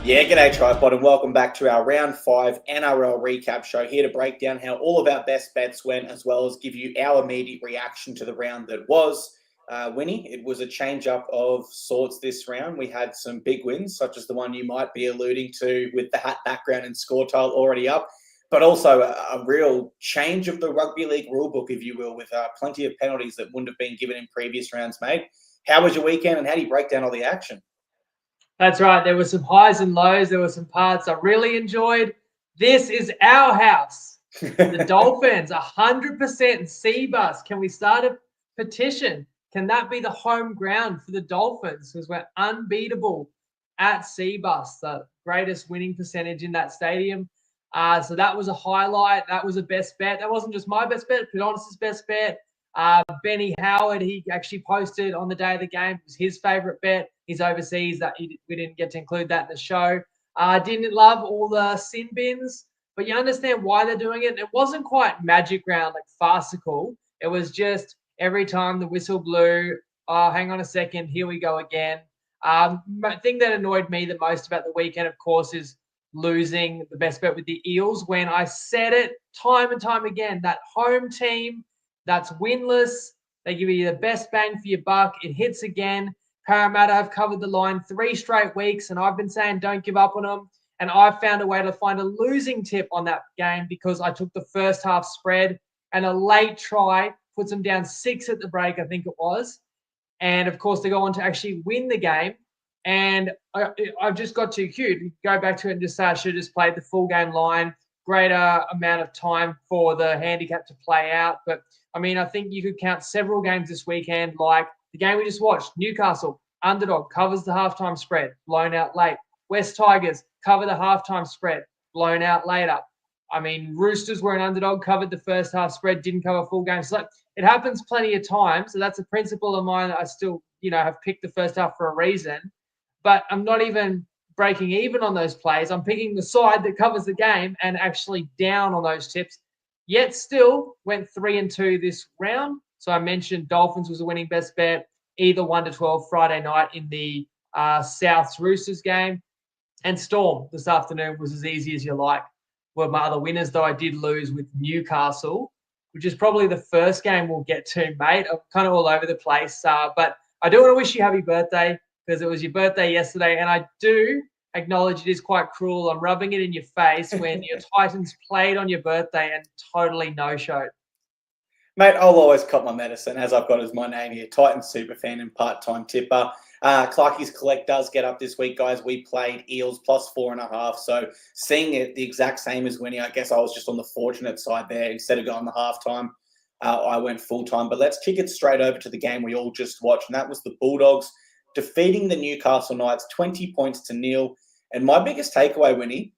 Yeah, g'day TryPod, and welcome back to our Round 5 NRL recap show, here to break down how all of our best bets went, as well as give you our immediate reaction to the round that was. Winnie, it was a change-up of sorts this round. We had some big wins, such as the one you might be alluding to with the hat background and score tile already up, but also a real change of the rugby league rulebook, if you will, with plenty of penalties that wouldn't have been given in previous rounds, mate. How was your weekend, and how do you break down all the action? That's right. There were some highs and lows. There were some parts I really enjoyed. This is our house. The Dolphins, 100% Seabus. Can we start a petition? Can that be the home ground for the Dolphins? Because we're unbeatable at Seabus, the greatest winning percentage in that stadium. So that was a highlight. That was a best bet. That wasn't just my best bet, Pedonis' best bet. Benny Howard, he actually posted on the day of the game. It was his favourite bet. He's overseas. We didn't get to include that in the show. Didn't love all the sin bins, but you understand why they're doing it. It wasn't quite magic round, like farcical. It was just every time the whistle blew, oh, hang on a second, here we go again. The thing that annoyed me the most about the weekend, of course, is losing the best bet with the Eels, when I said it time and time again, that home team that's winless, they give you the best bang for your buck. It hits again. Parramatta have covered the line 3 straight weeks, and I've been saying don't give up on them. And I've found a way to find a losing tip on that game because I took the first half spread, and a late try puts them down 6 at the break, I think it was. And, of course, they go on to actually win the game. And I've just got too cute. Go back to it and just say I should have just played the full game line. Greater amount of time for the handicap to play out. But, I mean, I think you could count several games this weekend, like the game we just watched, Newcastle, underdog, covers the halftime spread, blown out late. West Tigers, cover the halftime spread, blown out later. I mean, Roosters were an underdog, covered the first half spread, didn't cover full game. So it happens plenty of times. So that's a principle of mine that I still, have picked the first half for a reason. But I'm not even breaking even on those plays. I'm picking the side that covers the game and actually down on those tips. Yet still went 3-2 this round. So I mentioned Dolphins was a winning best bet, either 1-12 Friday night in the Souths Roosters game. And Storm this afternoon was as easy as you like. Were my other winners, though I did lose with Newcastle, which is probably the first game we'll get to, mate. I'm kind of all over the place. But I do want to wish you happy birthday, because it was your birthday yesterday, and I do acknowledge it is quite cruel. I'm rubbing it in your face when your Titans played on your birthday and totally no-showed. Mate, I'll always cop my medicine, as I've got as my name here, Titans superfan and part-time tipper. Clarkey's Collect does get up this week, guys. We played Eels plus 4.5, so seeing it the exact same as Winnie, I guess I was just on the fortunate side there. Instead of going the halftime, I went full-time. But let's kick it straight over to the game we all just watched, and that was the Bulldogs defeating the Newcastle Knights 20-0. And my biggest takeaway, Winnie,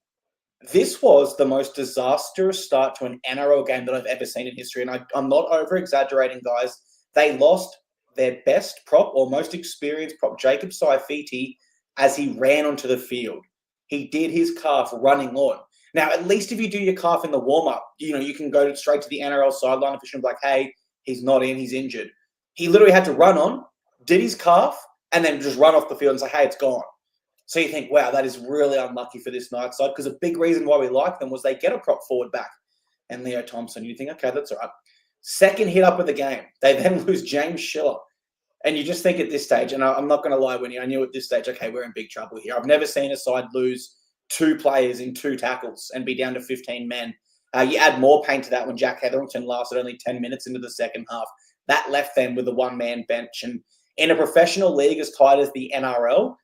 this was the most disastrous start to an NRL game that I've ever seen in history. And I'm not over-exaggerating, guys. They lost their best prop or most experienced prop, Jacob Saifiti, as he ran onto the field. He did his calf running on. Now, at least if you do your calf in the warm-up, you can go straight to the NRL sideline official and be like, hey, he's not in, he's injured. He literally had to run on, did his calf, and then just run off the field and say, hey, it's gone. So you think, wow, that is really unlucky for this Knights side, because a big reason why we like them was they get a prop forward back. And Leo Thompson, you think, okay, that's all right. Second hit up of the game, they then lose James Schiller. And you just think at this stage, and I'm not going to lie, Winnie, I knew at this stage, okay, we're in big trouble here. I've never seen a side lose 2 players in 2 tackles and be down to 15 men. You add more pain to that when Jack Hetherington lasted only 10 minutes into the second half. That left them with a one-man bench. And in a professional league as tight as the NRL,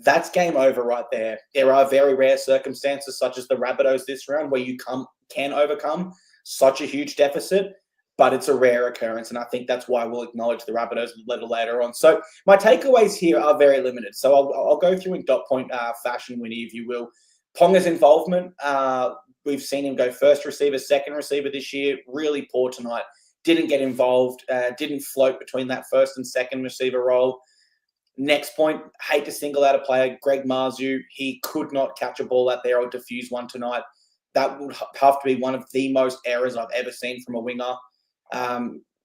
that's game over right there. There are very rare circumstances, such as the Rabbitohs this round, where you can overcome such a huge deficit, but it's a rare occurrence, and I think that's why we'll acknowledge the Rabbitohs a little later on. So my takeaways here are very limited. So I'll go through in dot point fashion, Winnie, if you will. Ponga's involvement, we've seen him go first receiver, second receiver this year, really poor tonight. Didn't get involved, didn't float between that first and second receiver role. Next point, hate to single out a player, Greg Marzu. He could not catch a ball out there or diffuse one tonight. That would have to be one of the most errors I've ever seen from a winger.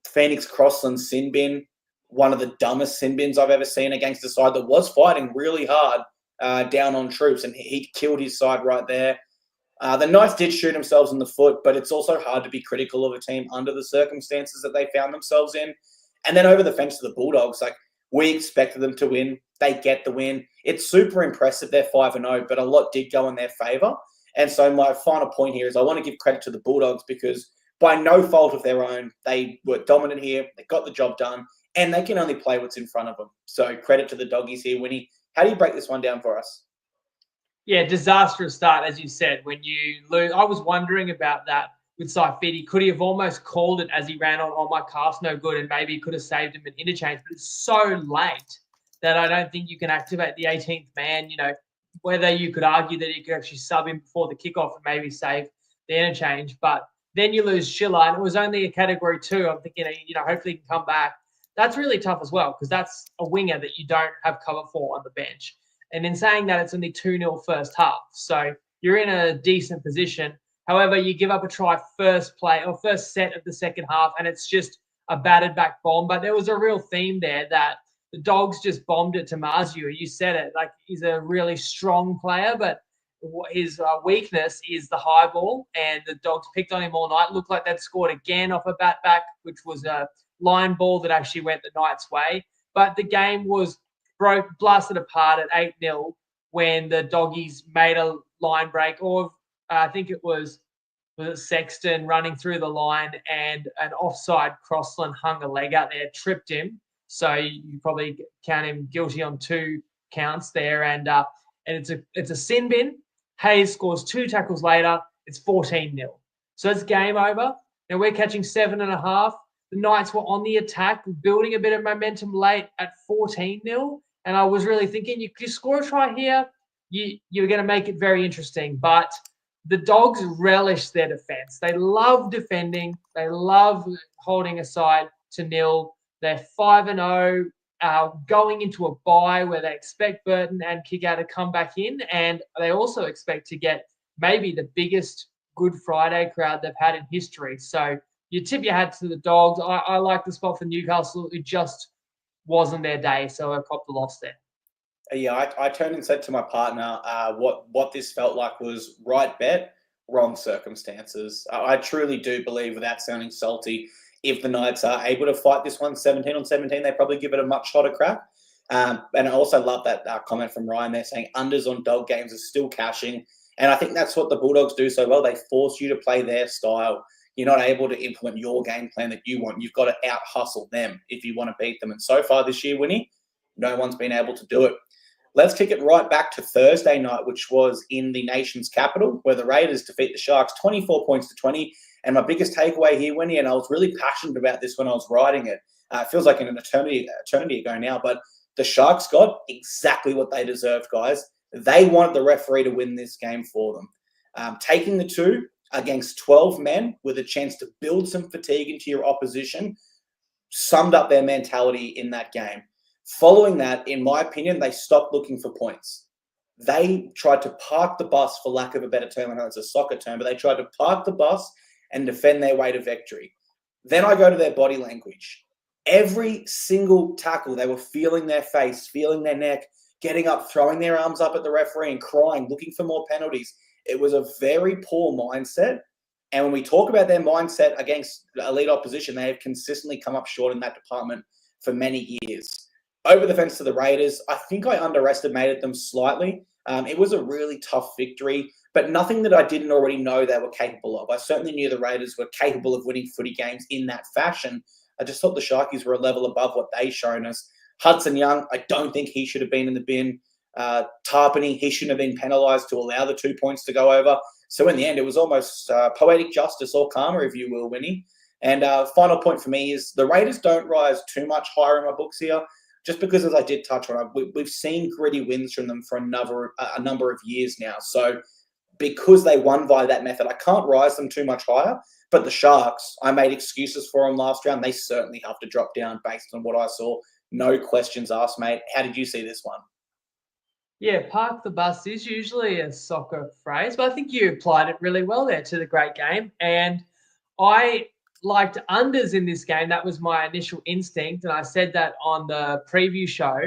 Phoenix Crossland's sin bin, one of the dumbest sin bins I've ever seen against a side that was fighting really hard down on troops, and he killed his side right there. The Knights did shoot themselves in the foot, but it's also hard to be critical of a team under the circumstances that they found themselves in. And then over the fence to the Bulldogs, like, we expected them to win. They get the win. It's super impressive. They're 5-0, but a lot did go in their favour. And so my final point here is I want to give credit to the Bulldogs because by no fault of their own, they were dominant here. They got the job done, and they can only play what's in front of them. So credit to the doggies here, Winnie. How do you break this one down for us? Yeah, disastrous start, as you said, when you lose. I was wondering about that with Saifidi. Could he have almost called it as he ran on, oh, my calf's no good, and maybe he could have saved him an interchange, but it's so late that I don't think you can activate the 18th man, whether you could argue that you could actually sub him before the kickoff and maybe save the interchange. But then you lose Schiller, and it was only a Category 2. I'm thinking, hopefully he can come back. That's really tough as well because that's a winger that you don't have cover for on the bench. And in saying that, it's only 2-0 first half. So you're in a decent position. However, you give up a try first set of the second half, and it's just a battered back bomb. But there was a real theme there that the Dogs just bombed it to Marzio. You said it. Like, he's a really strong player, but his weakness is the high ball, and the Dogs picked on him all night. Looked like they'd scored again off a bat back, which was a line ball that actually went the Knights' way. But the game was blasted apart at 8-0 when the Doggies made a line break, or I think it was it Sexton running through the line, and an offside Crossland hung a leg out there, tripped him. So you probably count him guilty on 2 counts there, and it's a sin bin. Hayes scores 2 tackles later. It's 14-0. So it's game over. Now we're catching 7.5. The Knights were on the attack, building a bit of momentum late at 14-0. And I was really thinking, you score a try here, you're going to make it very interesting. But the Dogs relish their defense. They love defending. They love holding a side to nil. They're 5-0, going into a bye where they expect Burton and Kickout to come back in. And they also expect to get maybe the biggest Good Friday crowd they've had in history. So you tip your hat to the Dogs. I like the spot for Newcastle. It just wasn't their day, so I copped the loss there. Yeah, I turned and said to my partner, what this felt like was right bet, wrong circumstances. I truly do believe, without sounding salty, if the Knights are able to fight this one 17-17, they probably give it a much hotter crack. And I also love that comment from Ryan there saying unders on dog games are still cashing. And I think that's what the Bulldogs do so well. They force you to play their style. You're not able to implement your game plan that you want. You've got to out-hustle them if you want to beat them. And so far this year, Winnie, no one's been able to do it. Let's kick it right back to Thursday night, which was in the nation's capital, where the Raiders defeat the Sharks 24-20. And my biggest takeaway here, Winnie, and I was really passionate about this when I was writing it. It feels like an eternity ago now, but the Sharks got exactly what they deserved, guys. They wanted the referee to win this game for them. Taking the 2 against 12 men with a chance to build some fatigue into your opposition summed up their mentality in that game. Following that, in my opinion, they stopped looking for points. They tried to park the bus, for lack of a better term. I know it's a soccer term, but they tried to park the bus and defend their way to victory. Then I go to their body language. Every single tackle, they were feeling their face, feeling their neck, getting up, throwing their arms up at the referee and crying, looking for more penalties. It was a very poor mindset. And when we talk about their mindset against elite opposition, they have consistently come up short in that department for many years. Over the fence to the Raiders, I think I underestimated them slightly. It was a really tough victory, but nothing that I didn't already know they were capable of. I certainly knew the Raiders were capable of winning footy games in that fashion. I just thought the Sharkies were a level above what they shown us. Hudson Young, I don't think he should have been in the bin. Tarpany, he shouldn't have been penalised to allow the 2 points to go over. So in the end, it was almost poetic justice or karma, if you will, Winnie. And final point for me is the Raiders don't rise too much higher in my books here, just because, as I did touch on, we've seen gritty wins from them for a number of years now. So because they won via that method, I can't rise them too much higher. But the Sharks, I made excuses for them last round. They certainly have to drop down based on what I saw. No questions asked, mate. How did you see this one? Yeah, park the bus is usually a soccer phrase, but I think you applied it really well there to the great game. And I liked unders in this game. That was my initial instinct. And I said that on the preview show.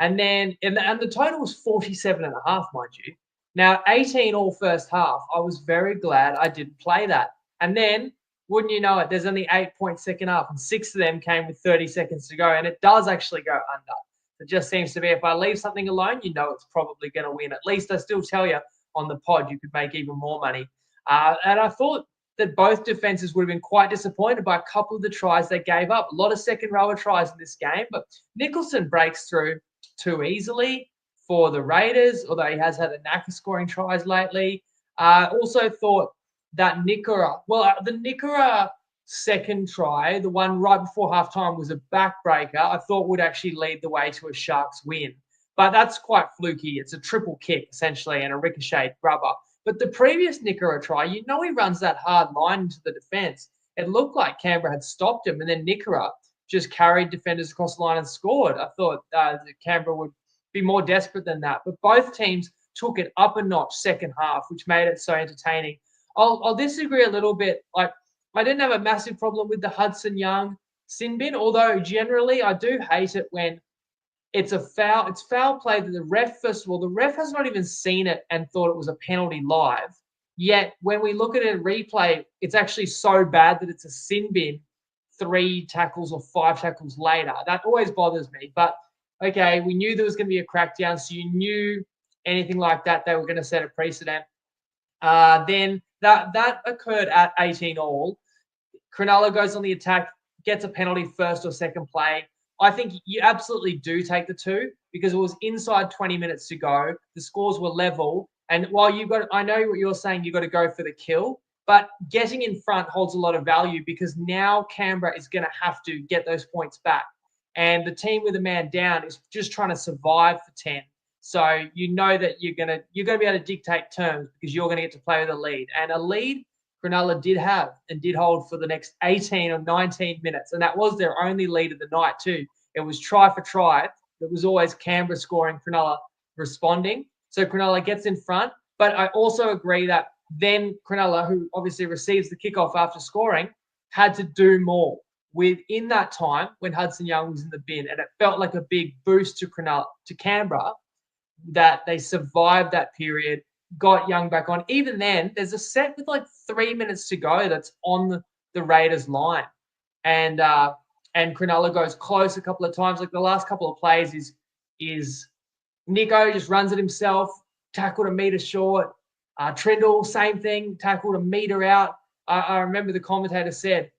And then, and the total was 47.5, mind you. Now, 18 all first half. I was very glad I didn't play that. And then, wouldn't you know it, there's only 8 points second half, and 6 of them came with 30 seconds to go. And it does actually go under. It just seems to be if I leave something alone, you know it's probably going to win. At least I still tell you on the pod you could make even more money. And I thought that both defenses would have been quite disappointed by a couple of the tries they gave up. A lot of second rower tries in this game, but Nicholson breaks through too easily for the Raiders, although he has had a knack of scoring tries lately. Also thought that the Nikora second try, the one right before halftime, was a backbreaker. I thought would actually lead the way to a Sharks win. But that's quite fluky. It's a triple kick, essentially, and a ricocheted rubber. But the previous Nikora try, he runs that hard line into the defence. It looked like Canberra had stopped him, and then Nikora just carried defenders across the line and scored. I thought that Canberra would be more desperate than that. But both teams took it up a notch second half, which made it so entertaining. I'll disagree a little bit. Like, I didn't have a massive problem with the Hudson Young sin bin, although generally I do hate it when it's a foul. It's foul play that the ref, first of all, the ref has not even seen it and thought it was a penalty live. Yet when we look at it in replay, it's actually so bad that it's a sin bin 3 tackles or 5 tackles later. That always bothers me. But okay, we knew there was going to be a crackdown, so you knew anything like that, they were going to set a precedent. Then that occurred at 18 all. Cronulla goes on the attack, gets a penalty first or second play. I think you absolutely do take the 2 because it was inside 20 minutes to go. The scores were level. And while I know what you're saying, you've got to go for the kill, but getting in front holds a lot of value because now Canberra is going to have to get those points back. And the team with a man down is just trying to survive for 10. So you know that you're gonna be able to dictate terms because you're going to get to play with a lead. And a lead Cronulla did have and did hold for the next 18 or 19 minutes. And that was their only lead of the night too. It was try for try. It was always Canberra scoring, Cronulla responding. So Cronulla gets in front. But I also agree that then Cronulla, who obviously receives the kickoff after scoring, had to do more within that time when Hudson Young was in the bin. And it felt like a big boost to Canberra that they survived that period, got Young back on. Even then, there's a set with like 3 minutes to go that's on the Raiders line. And Cronulla goes close a couple of times. Like the last couple of plays is Nico just runs it himself, tackled a metre short. Trindle, same thing, tackled a metre out. I remember the commentator said,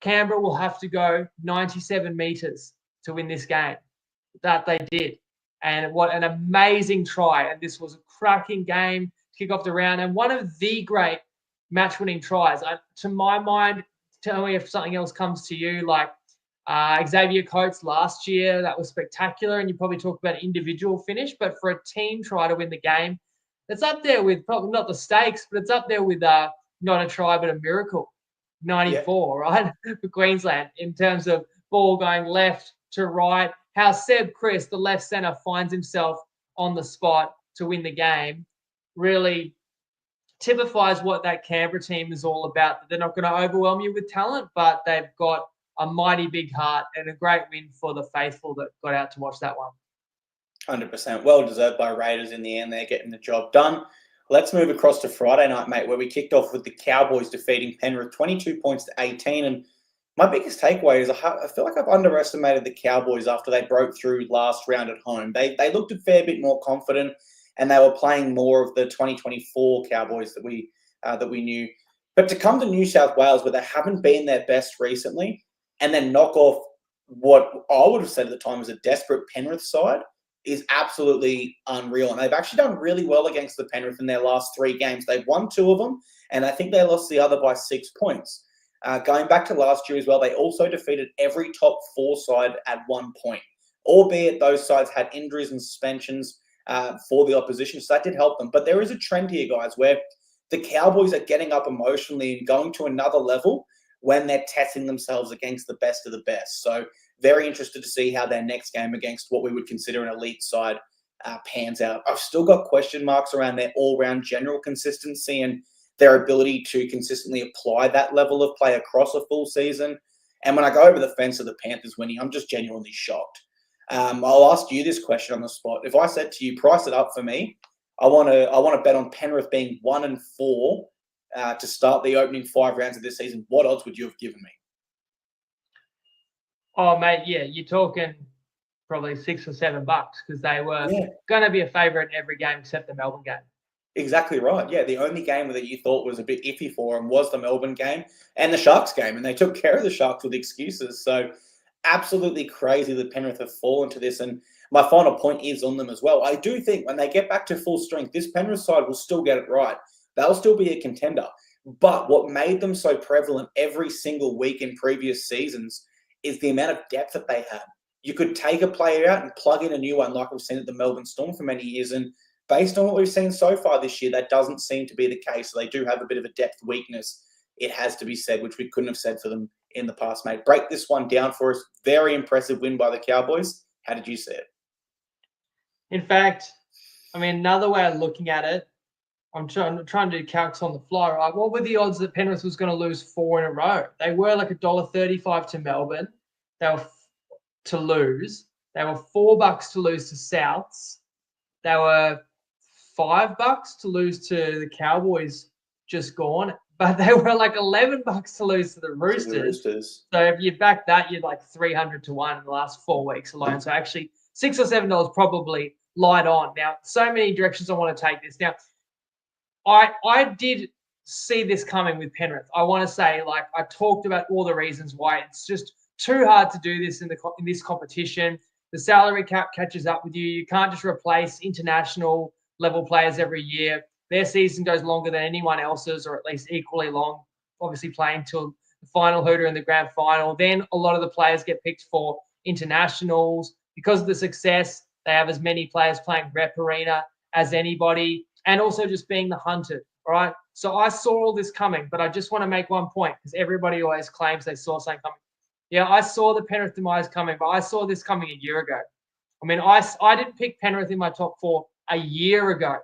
Canberra will have to go 97 metres to win this game. That they did. And what an amazing try. And this was a cracking game to kick off the round. And one of the great match-winning tries. To my mind, tell me if something else comes to you, like Xavier Coates last year, that was spectacular. And you probably talk about individual finish. But for a team try to win the game, it's up there with probably not the stakes, but it's up there with not a try, but a miracle. 94, right, for Queensland in terms of ball going left to right. How Seb Chris, the left centre, finds himself on the spot to win the game really typifies what that Canberra team is all about. They're not going to overwhelm you with talent, but they've got a mighty big heart and a great win for the faithful that got out to watch that one. 100%. Well deserved by Raiders in the end. They're getting the job done. Let's move across to Friday night, mate, where we kicked off with the Cowboys defeating Penrith 22 points to 18. And my biggest takeaway is I feel like I've underestimated the Cowboys after they broke through last round at home. They looked a fair bit more confident, and they were playing more of the 2024 Cowboys that we knew. But to come to New South Wales, where they haven't been their best recently, and then knock off what I would have said at the time was a desperate Penrith side, is absolutely unreal. And they've actually done really well against the Penrith in their last 3 games. They've won 2 of them, and I think they lost the other by 6 points. Going back to last year as well, they also defeated every top 4 side at one point, albeit those sides had injuries and suspensions for the opposition, so that did help them. But there is a trend here, guys, where the Cowboys are getting up emotionally and going to another level when they're testing themselves against the best of the best. So very interested to see how their next game against what we would consider an elite side pans out. I've still got question marks around their all-round general consistency and their ability to consistently apply that level of play across a full season. And when I go over the fence of the Panthers winning, I'm just genuinely shocked. I'll ask you this question on the spot. If I said to you, price it up for me, I want to bet on Penrith being 1-4 to start the opening 5 rounds of this season. What odds would you have given me? Oh, mate, yeah, you're talking probably $6 or $7 because they were going to be a favourite in every game except the Melbourne game. Exactly right. Yeah, the only game that you thought was a bit iffy for them was the Melbourne game and the Sharks game, and they took care of the Sharks with excuses. So absolutely crazy that Penrith have fallen to this. And my final point is on them as well. I do think when they get back to full strength, this Penrith side will still get it right. They'll still be a contender. But what made them so prevalent every single week in previous seasons is the amount of depth that they had. You could take a player out and plug in a new one like we've seen at the Melbourne Storm for many years. And based on what we've seen so far this year, that doesn't seem to be the case. So they do have a bit of a depth weakness, it has to be said, which we couldn't have said for them in the past, mate. Break this one down for us. Very impressive win by the Cowboys. How did you see it? In fact, I mean, another way of looking at it, I'm trying to do calcs on the fly, right? What were the odds that Penrith was going to lose 4 in a row? They were like $1.35 to Melbourne. They were to lose. They were $4 to lose to Souths. They were $5 to lose to the Cowboys just gone, but they were like $11 to lose to the Roosters. So if you back that, you're like 300 to 1 in the last 4 weeks alone. So actually $6 or $7 probably light on. Now, so many directions I want to take this. Now, I did see this coming with Penrith. I want to say, like, I talked about all the reasons why it's just too hard to do this in this competition. The salary cap catches up with you. You can't just replace international level players every year. Their season goes longer than anyone else's, or at least equally long, obviously playing till the final hooter in the grand final. Then a lot of the players get picked for internationals. Because of the success, they have as many players playing rep arena as anybody, and also just being the hunted, all right? So I saw all this coming, but I just want to make one point because everybody always claims they saw something coming. Yeah, I saw the Penrith demise coming, but I saw this coming a year ago. I mean, I didn't pick Penrith in my top 4 a year ago.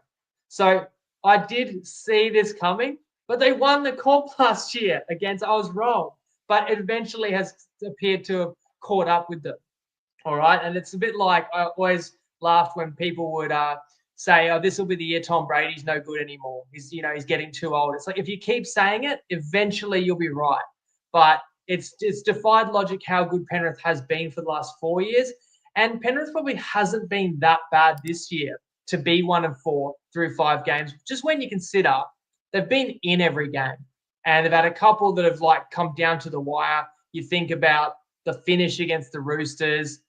So I did see this coming, but they won the comp last year against, I was wrong, but it eventually has appeared to have caught up with them. All right. And it's a bit like I always laughed when people would say, oh, this will be the year Tom Brady's no good anymore. He's getting too old. It's like, if you keep saying it, eventually you'll be right. But it's defied logic how good Penrith has been for the last 4 years. And Penrith probably hasn't been that bad this year to be 1-4 through 5 games. Just when you consider they've been in every game and they've had a couple that have like come down to the wire. You think about the finish against the Roosters.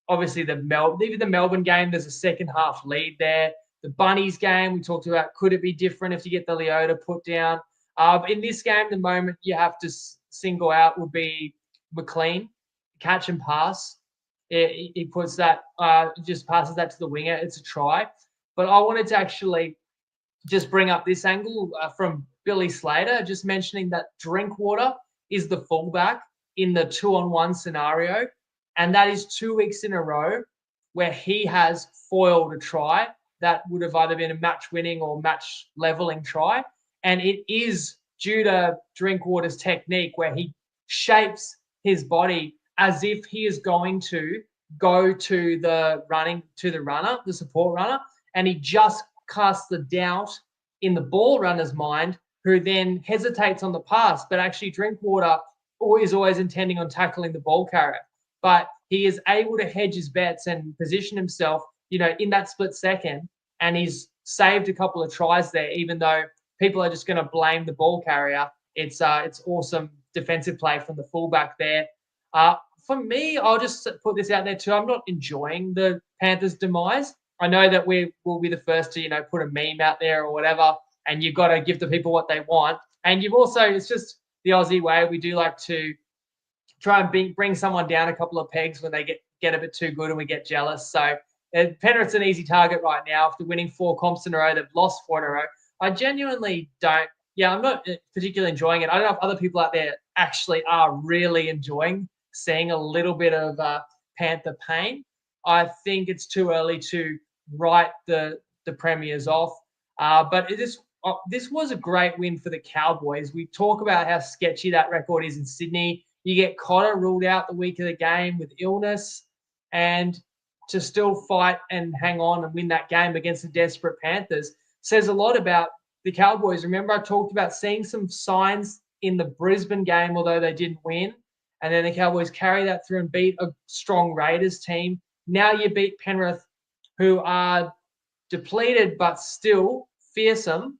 Obviously, even the Melbourne game, there's a second half lead there. The Bunnies game, we talked about, could it be different if you get the Leota put down? In this game, the moment you have to single out would be McLean, catch and pass. He puts that, just passes that to the winger. It's a try. But I wanted to actually just bring up this angle from Billy Slater, just mentioning that Drinkwater is the fullback in the 2-on-1 scenario. And that is 2 weeks in a row where he has foiled a try that would have either been a match-winning or match-leveling try. And it is due to Drinkwater's technique where he shapes his body as if he is going to go to the runner, the support runner, and he just casts the doubt in the ball runner's mind, who then hesitates on the pass. But actually, Drinkwater is always intending on tackling the ball carrier. But he is able to hedge his bets and position himself, in that split second, and he's saved a couple of tries there, even though people are just going to blame the ball carrier. It's awesome defensive play from the fullback there. For me, I'll just put this out there too. I'm not enjoying the Panthers' demise. I know that we will be the first to, put a meme out there or whatever, and you've got to give the people what they want. And you've also, it's just the Aussie way. We do like to try and bring someone down a couple of pegs when they get a bit too good and we get jealous. So Penrith's an easy target right now. After winning 4 comps in a row, they've lost 4 in a row. I genuinely don't. Yeah, I'm not particularly enjoying it. I don't know if other people out there actually are really enjoying seeing a little bit of Panther pain. I think it's too early to write the Premiers off. But this was a great win for the Cowboys. We talk about how sketchy that record is in Sydney. You get Cotter ruled out the week of the game with illness. And to still fight and hang on and win that game against the desperate Panthers says a lot about the Cowboys. Remember, I talked about seeing some signs in the Brisbane game, although they didn't win. And then the Cowboys carry that through and beat a strong Raiders team. Now you beat Penrith, who are depleted but still fearsome.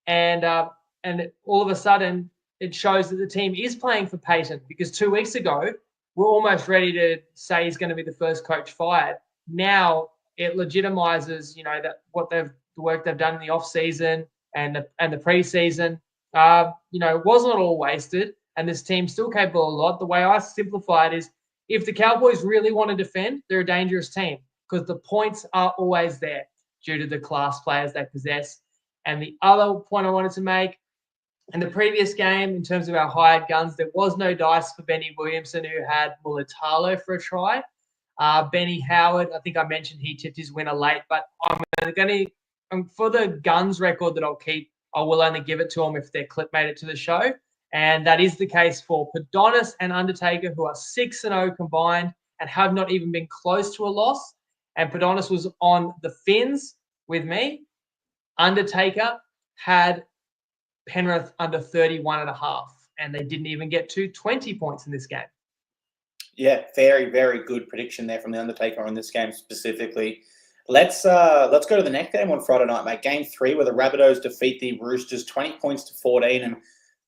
And all of a sudden, it shows that the team is playing for Payton, because 2 weeks ago, we're almost ready to say he's going to be the first coach fired. Now it legitimizes, that the work they've done in the off season and the preseason, was not all wasted, and this team's still capable of a lot. The way I simplify it is, if the Cowboys really want to defend, they're a dangerous team because the points are always there due to the class players they possess. And the other point I wanted to make, in the previous game, in terms of our hired guns, there was no dice for Benny Williamson, who had Mulatalo for a try. Benny Howard, I think I mentioned he tipped his winner late, but I'm going to, for the guns record that I'll keep, I will only give it to them if their clip made it to the show. And that is the case for Padonis and Undertaker, who are 6-0 combined and have not even been close to a loss. And Padonis was on the Finns with me. Undertaker had Penrith under 31.5, and they didn't even get to 20 points in this game. Yeah, very, very good prediction there from the Undertaker on this game specifically. Let's go to the next game on Friday night, mate. Game 3, where the Rabbitohs defeat the Roosters 20 points to 14. And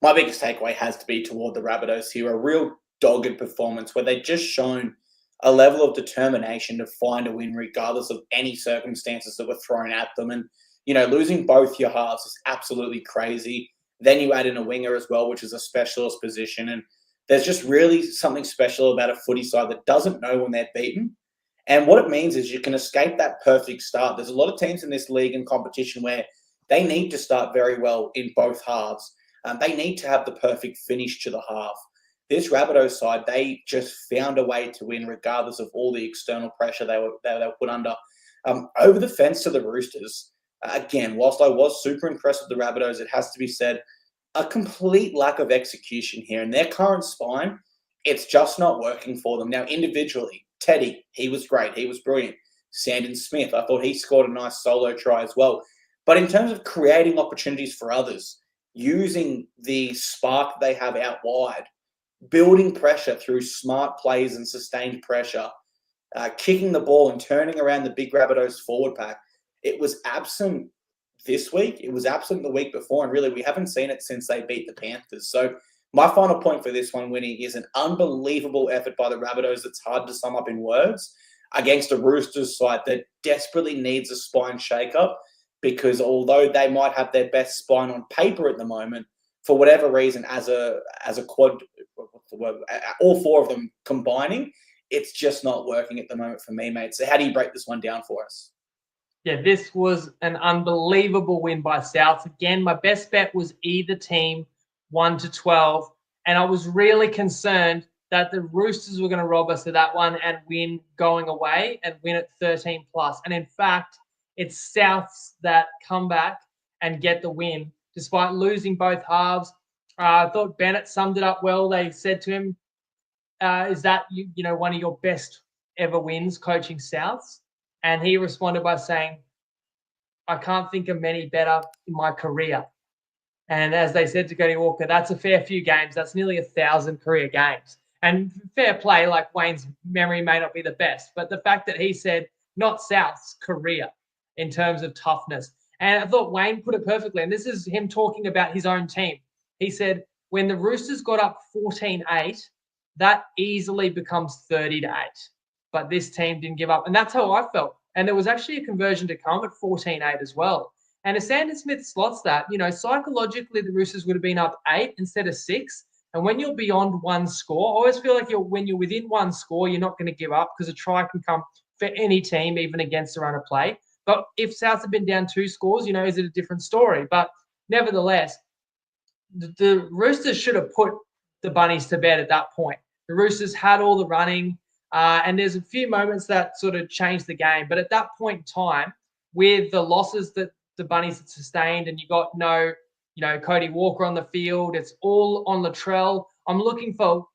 my biggest takeaway has to be toward the Rabbitohs here. A real dogged performance where they've just shown a level of determination to find a win regardless of any circumstances that were thrown at them. And, losing both your halves is absolutely crazy. Then you add in a winger as well, which is a specialist position. And there's just really something special about a footy side that doesn't know when they're beaten. And what it means is you can escape that perfect start. There's a lot of teams in this league and competition where they need to start very well in both halves. They need to have the perfect finish to the half. This Rabbitohs side, they just found a way to win regardless of all the external pressure they were put under. Over the fence to the Roosters, again, whilst I was super impressed with the Rabbitohs, it has to be said, a complete lack of execution here. And their current spine, it's just not working for them. Now, individually, Teddy, he was great. He was brilliant. Sandon Smith, I thought he scored a nice solo try as well. But in terms of creating opportunities for others, using the spark they have out wide, building pressure through smart plays and sustained pressure, kicking the ball and turning around the big Rabbitohs forward pack, it was absent this week. It was absent the week before, and really we haven't seen it since they beat the Panthers. So my final point for this one, Winnie, is an unbelievable effort by the Rabbitohs that's hard to sum up in words against a Roosters side that desperately needs a spine shake-up, because although they might have their best spine on paper at the moment, for whatever reason, as a quad, all four of them combining, it's just not working at the moment for me, mate. So how do you break this one down for us? Yeah, this was an unbelievable win by South. Again, my best bet was either team 1-12, and I was really concerned that the Roosters were going to rob us of that one and win going away and win at 13+. And in fact, it's Souths that come back and get the win despite losing both halves. I thought Bennett summed it up well. They said to him, is that one of your best ever wins coaching Souths? And he responded by saying, I can't think of many better in my career. And as they said to Cody Walker, that's a fair few games. That's nearly 1,000 career games. And fair play, like Wayne's memory may not be the best, but the fact that he said not South's career in terms of toughness. And I thought Wayne put it perfectly. And this is him talking about his own team. He said, when the Roosters got up 14-8, that easily becomes 30-8. But this team didn't give up. And that's how I felt. And there was actually a conversion to come at 14-8 as well. And if Sandon Smith slots that, psychologically the Roosters would have been up 8 instead of 6. And when you're beyond one score, I always feel like when you're within one score, you're not going to give up, because a try can come for any team, even against a run of play. But if South had been down 2 scores, is it a different story? But nevertheless, the Roosters should have put the Bunnies to bed at that point. The Roosters had all the running. And there's a few moments that sort of changed the game. But at that point in time, with the losses that the Bunnies had sustained, and you got no, Cody Walker on the field, it's all on Latrell. I'm looking for,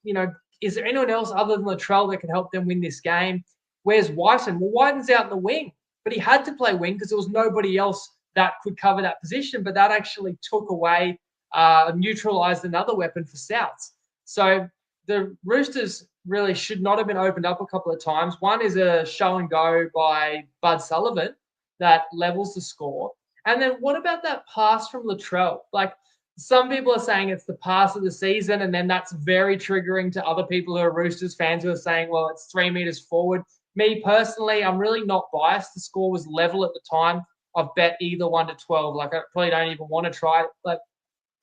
is there anyone else other than Latrell that can help them win this game? Where's Whiten? Well, Whiten's out in the wing, but he had to play wing because there was nobody else that could cover that position. But that actually took away, neutralized another weapon for Souths. So the Roosters really should not have been opened up a couple of times. One is a show and go by Bud Sullivan that levels the score. And then what about that pass from Latrell? Like, some people are saying it's the pass of the season, and then that's very triggering to other people who are Roosters fans who are saying, well, it's 3 meters forward. Me personally, I'm really not biased. The score was level at the time. I've bet either 1 to 12. Like, I probably don't even want to try it, but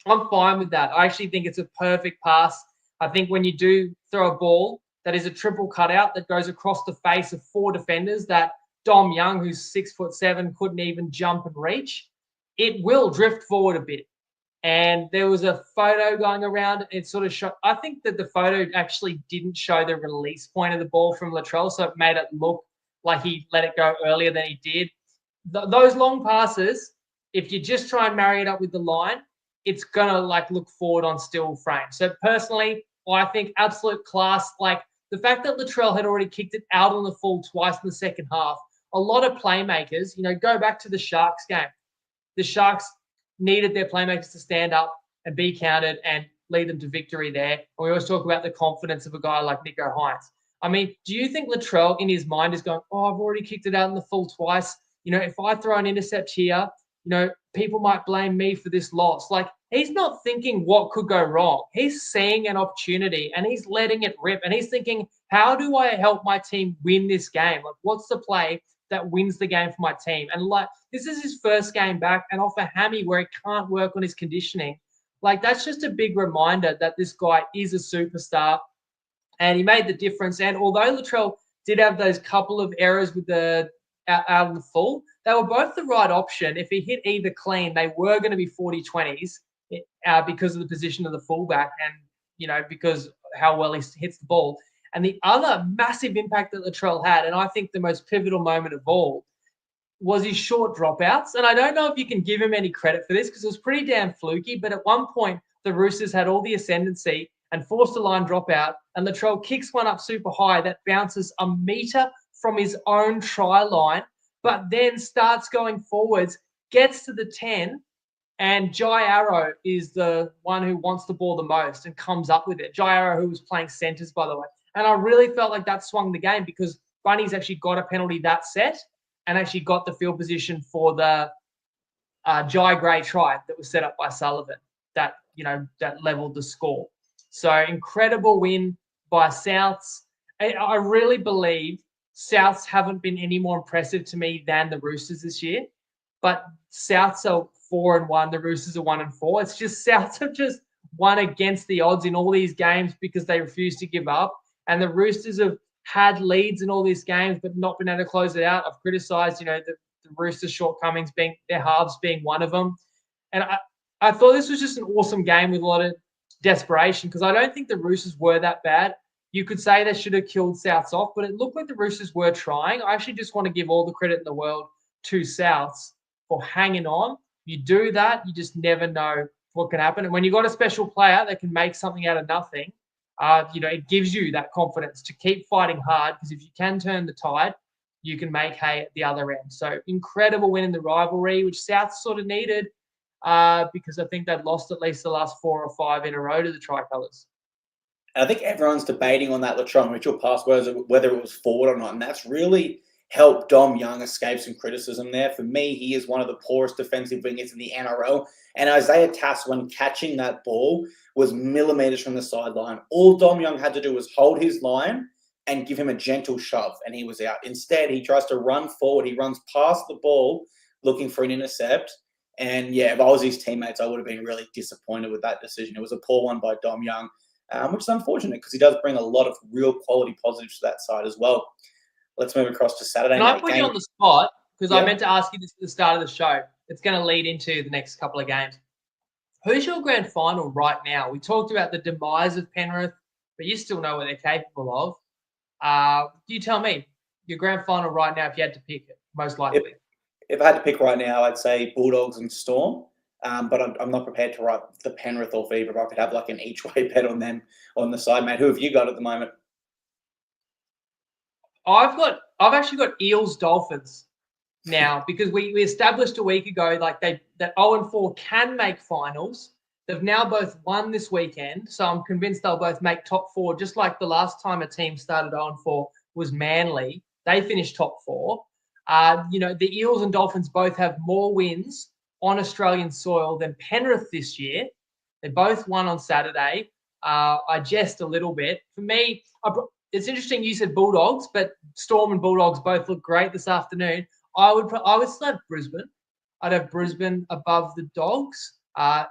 I'm fine with that. I actually think it's a perfect pass. I think when you do throw a ball that is a triple cutout that goes across the face of 4 defenders that Dom Young, who's 6'7", couldn't even jump and reach, it will drift forward a bit. And there was a photo going around. It sort of showed, I think that the photo actually didn't show the release point of the ball from Latrell, so it made it look like he let it go earlier than he did. Those long passes, if you just try and marry it up with the line, it's going to like look forward on still frame. So personally, I think absolute class. Like, the fact that Latrell had already kicked it out on the full twice in the second half, a lot of playmakers, go back to the Sharks game. The Sharks needed their playmakers to stand up and be counted and lead them to victory there. And we always talk about the confidence of a guy like Nico Hines. I mean, do you think Latrell in his mind is going, oh, I've already kicked it out in the full twice. If I throw an intercept here, people might blame me for this loss. Like, he's not thinking what could go wrong. He's seeing an opportunity and he's letting it rip. And he's thinking, how do I help my team win this game? Like, what's the play that wins the game for my team? And like, this is his first game back, and off a hammy where he can't work on his conditioning. Like, that's just a big reminder that this guy is a superstar, and he made the difference. And although Latrell did have those couple of errors with the out of the full, they were both the right option. If he hit either clean, they were going to be 40-20s because of the position of the fullback and, because how well he hits the ball. And the other massive impact that Latrell had, and I think the most pivotal moment of all, was his short dropouts. And I don't know if you can give him any credit for this because it was pretty damn fluky, but at one point, the Roosters had all the ascendancy and forced a line dropout, and Latrell kicks one up super high that bounces a meter from his own try line, but then starts going forwards, gets to the 10, and Jai Arrow is the one who wants the ball the most and comes up with it. Jai Arrow, who was playing centres, by the way. And I really felt like that swung the game because Bunny's actually got a penalty that set and actually got the field position for the Jai Gray try that was set up by Sullivan that leveled the score. So incredible win by Souths. I really believe Souths haven't been any more impressive to me than the Roosters this year. But Souths are 4-1, the Roosters are 1-4. It's just Souths have just won against the odds in all these games because they refuse to give up. And the Roosters have had leads in all these games but not been able to close it out. I've criticised, the Roosters' shortcomings being their halves being one of them. And I thought this was just an awesome game with a lot of desperation because I don't think the Roosters were that bad. You could say they should have killed Souths off, but it looked like the Roosters were trying. I actually just want to give all the credit in the world to Souths for hanging on. You do that, you just never know what can happen. And when you've got a special player that can make something out of nothing, it gives you that confidence to keep fighting hard because if you can turn the tide, you can make hay at the other end. So incredible win in the rivalry, which South sort of needed because I think they'd lost at least the last 4 or 5 in a row to the Tricolours. I think everyone's debating on that Latrell Mitchell pass, whether it was forward or not, and that's really helped Dom Young escape some criticism there. For me, he is one of the poorest defensive wingers in the NRL, and Isaiah Tass, when catching that ball, was millimetres from the sideline. All Dom Young had to do was hold his line and give him a gentle shove, and he was out. Instead, he tries to run forward. He runs past the ball looking for an intercept, and yeah, if I was his teammates, I would have been really disappointed with that decision. It was a poor one by Dom Young, which is unfortunate because he does bring a lot of real quality positives to that side as well. Let's move across to Saturday night. Can I put you on the spot? Because I meant to ask you this at the start of the show. It's going to lead into the next couple of games. Who's your grand final right now? We talked about the demise of Penrith, but you still know what they're capable of. You tell me your grand final right now if you had to pick it, most likely. If I had to pick right now, I'd say Bulldogs and Storm. But I'm not prepared to write the Penrith or Fever. I could have like an each-way bet on them on the side, mate. Who have you got at the moment? I've actually got Eels Dolphins now because we established a week ago like that 0-4 can make finals. They've now both won this weekend, so I'm convinced they'll both make top 4, just like the last time a team started 0-4 was Manly. They finished top 4. The Eels and Dolphins both have more wins on Australian soil than Penrith this year. They both won on Saturday. I jest a little bit. For me, it's interesting you said Bulldogs, but Storm and Bulldogs both look great this afternoon. I would still have Brisbane. I'd have Brisbane above the Dogs. I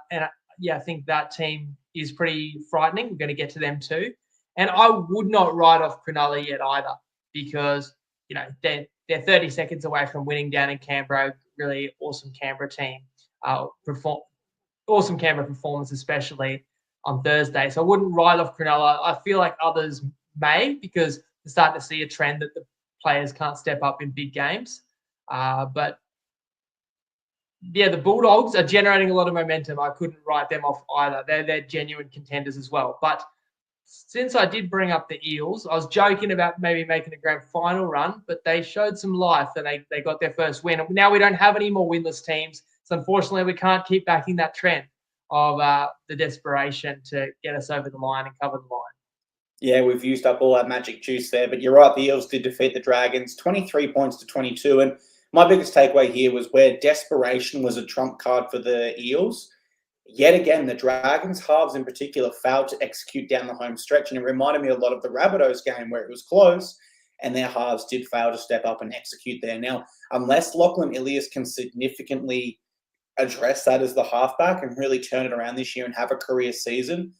think that team is pretty frightening. We're going to get to them too. And I would not write off Cronulla yet either because, they're 30 seconds away from winning down in Canberra. Really awesome Canberra team. Awesome Canberra performance, especially on Thursday. So I wouldn't write off Cronulla. I feel like others may because they're starting to see a trend that the players can't step up in big games. But the Bulldogs are generating a lot of momentum. I couldn't write them off either. They're genuine contenders as well. But since I did bring up the Eels, I was joking about maybe making a grand final run, but they showed some life and they got their first win. And now we don't have any more winless teams. So unfortunately, we can't keep backing that trend of the desperation to get us over the line and cover the line. Yeah, we've used up all our magic juice there. But you're right, the Eels did defeat the Dragons 23 points to 22. And my biggest takeaway here was where desperation was a trump card for the Eels. Yet again, the Dragons halves in particular failed to execute down the home stretch. And it reminded me a lot of the Rabbitohs game where it was close and their halves did fail to step up and execute there. Now, unless Lachlan Ilias can significantly address that as the halfback and really turn it around this year and have a career season,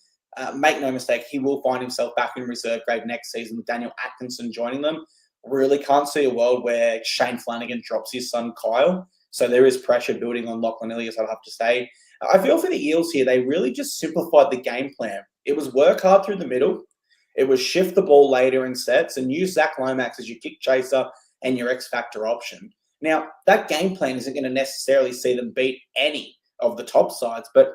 make no mistake, he will find himself back in reserve grade next season with Daniel Atkinson joining them. Really can't see a world where Shane Flanagan drops his son Kyle. So there is pressure building on Lachlan Ilias, I'd have to say. I feel for the Eels here, they really just simplified the game plan. It was work hard through the middle. It was shift the ball later in sets and use Zach Lomax as your kick chaser and your X-factor option. Now, that game plan isn't going to necessarily see them beat any of the top sides, but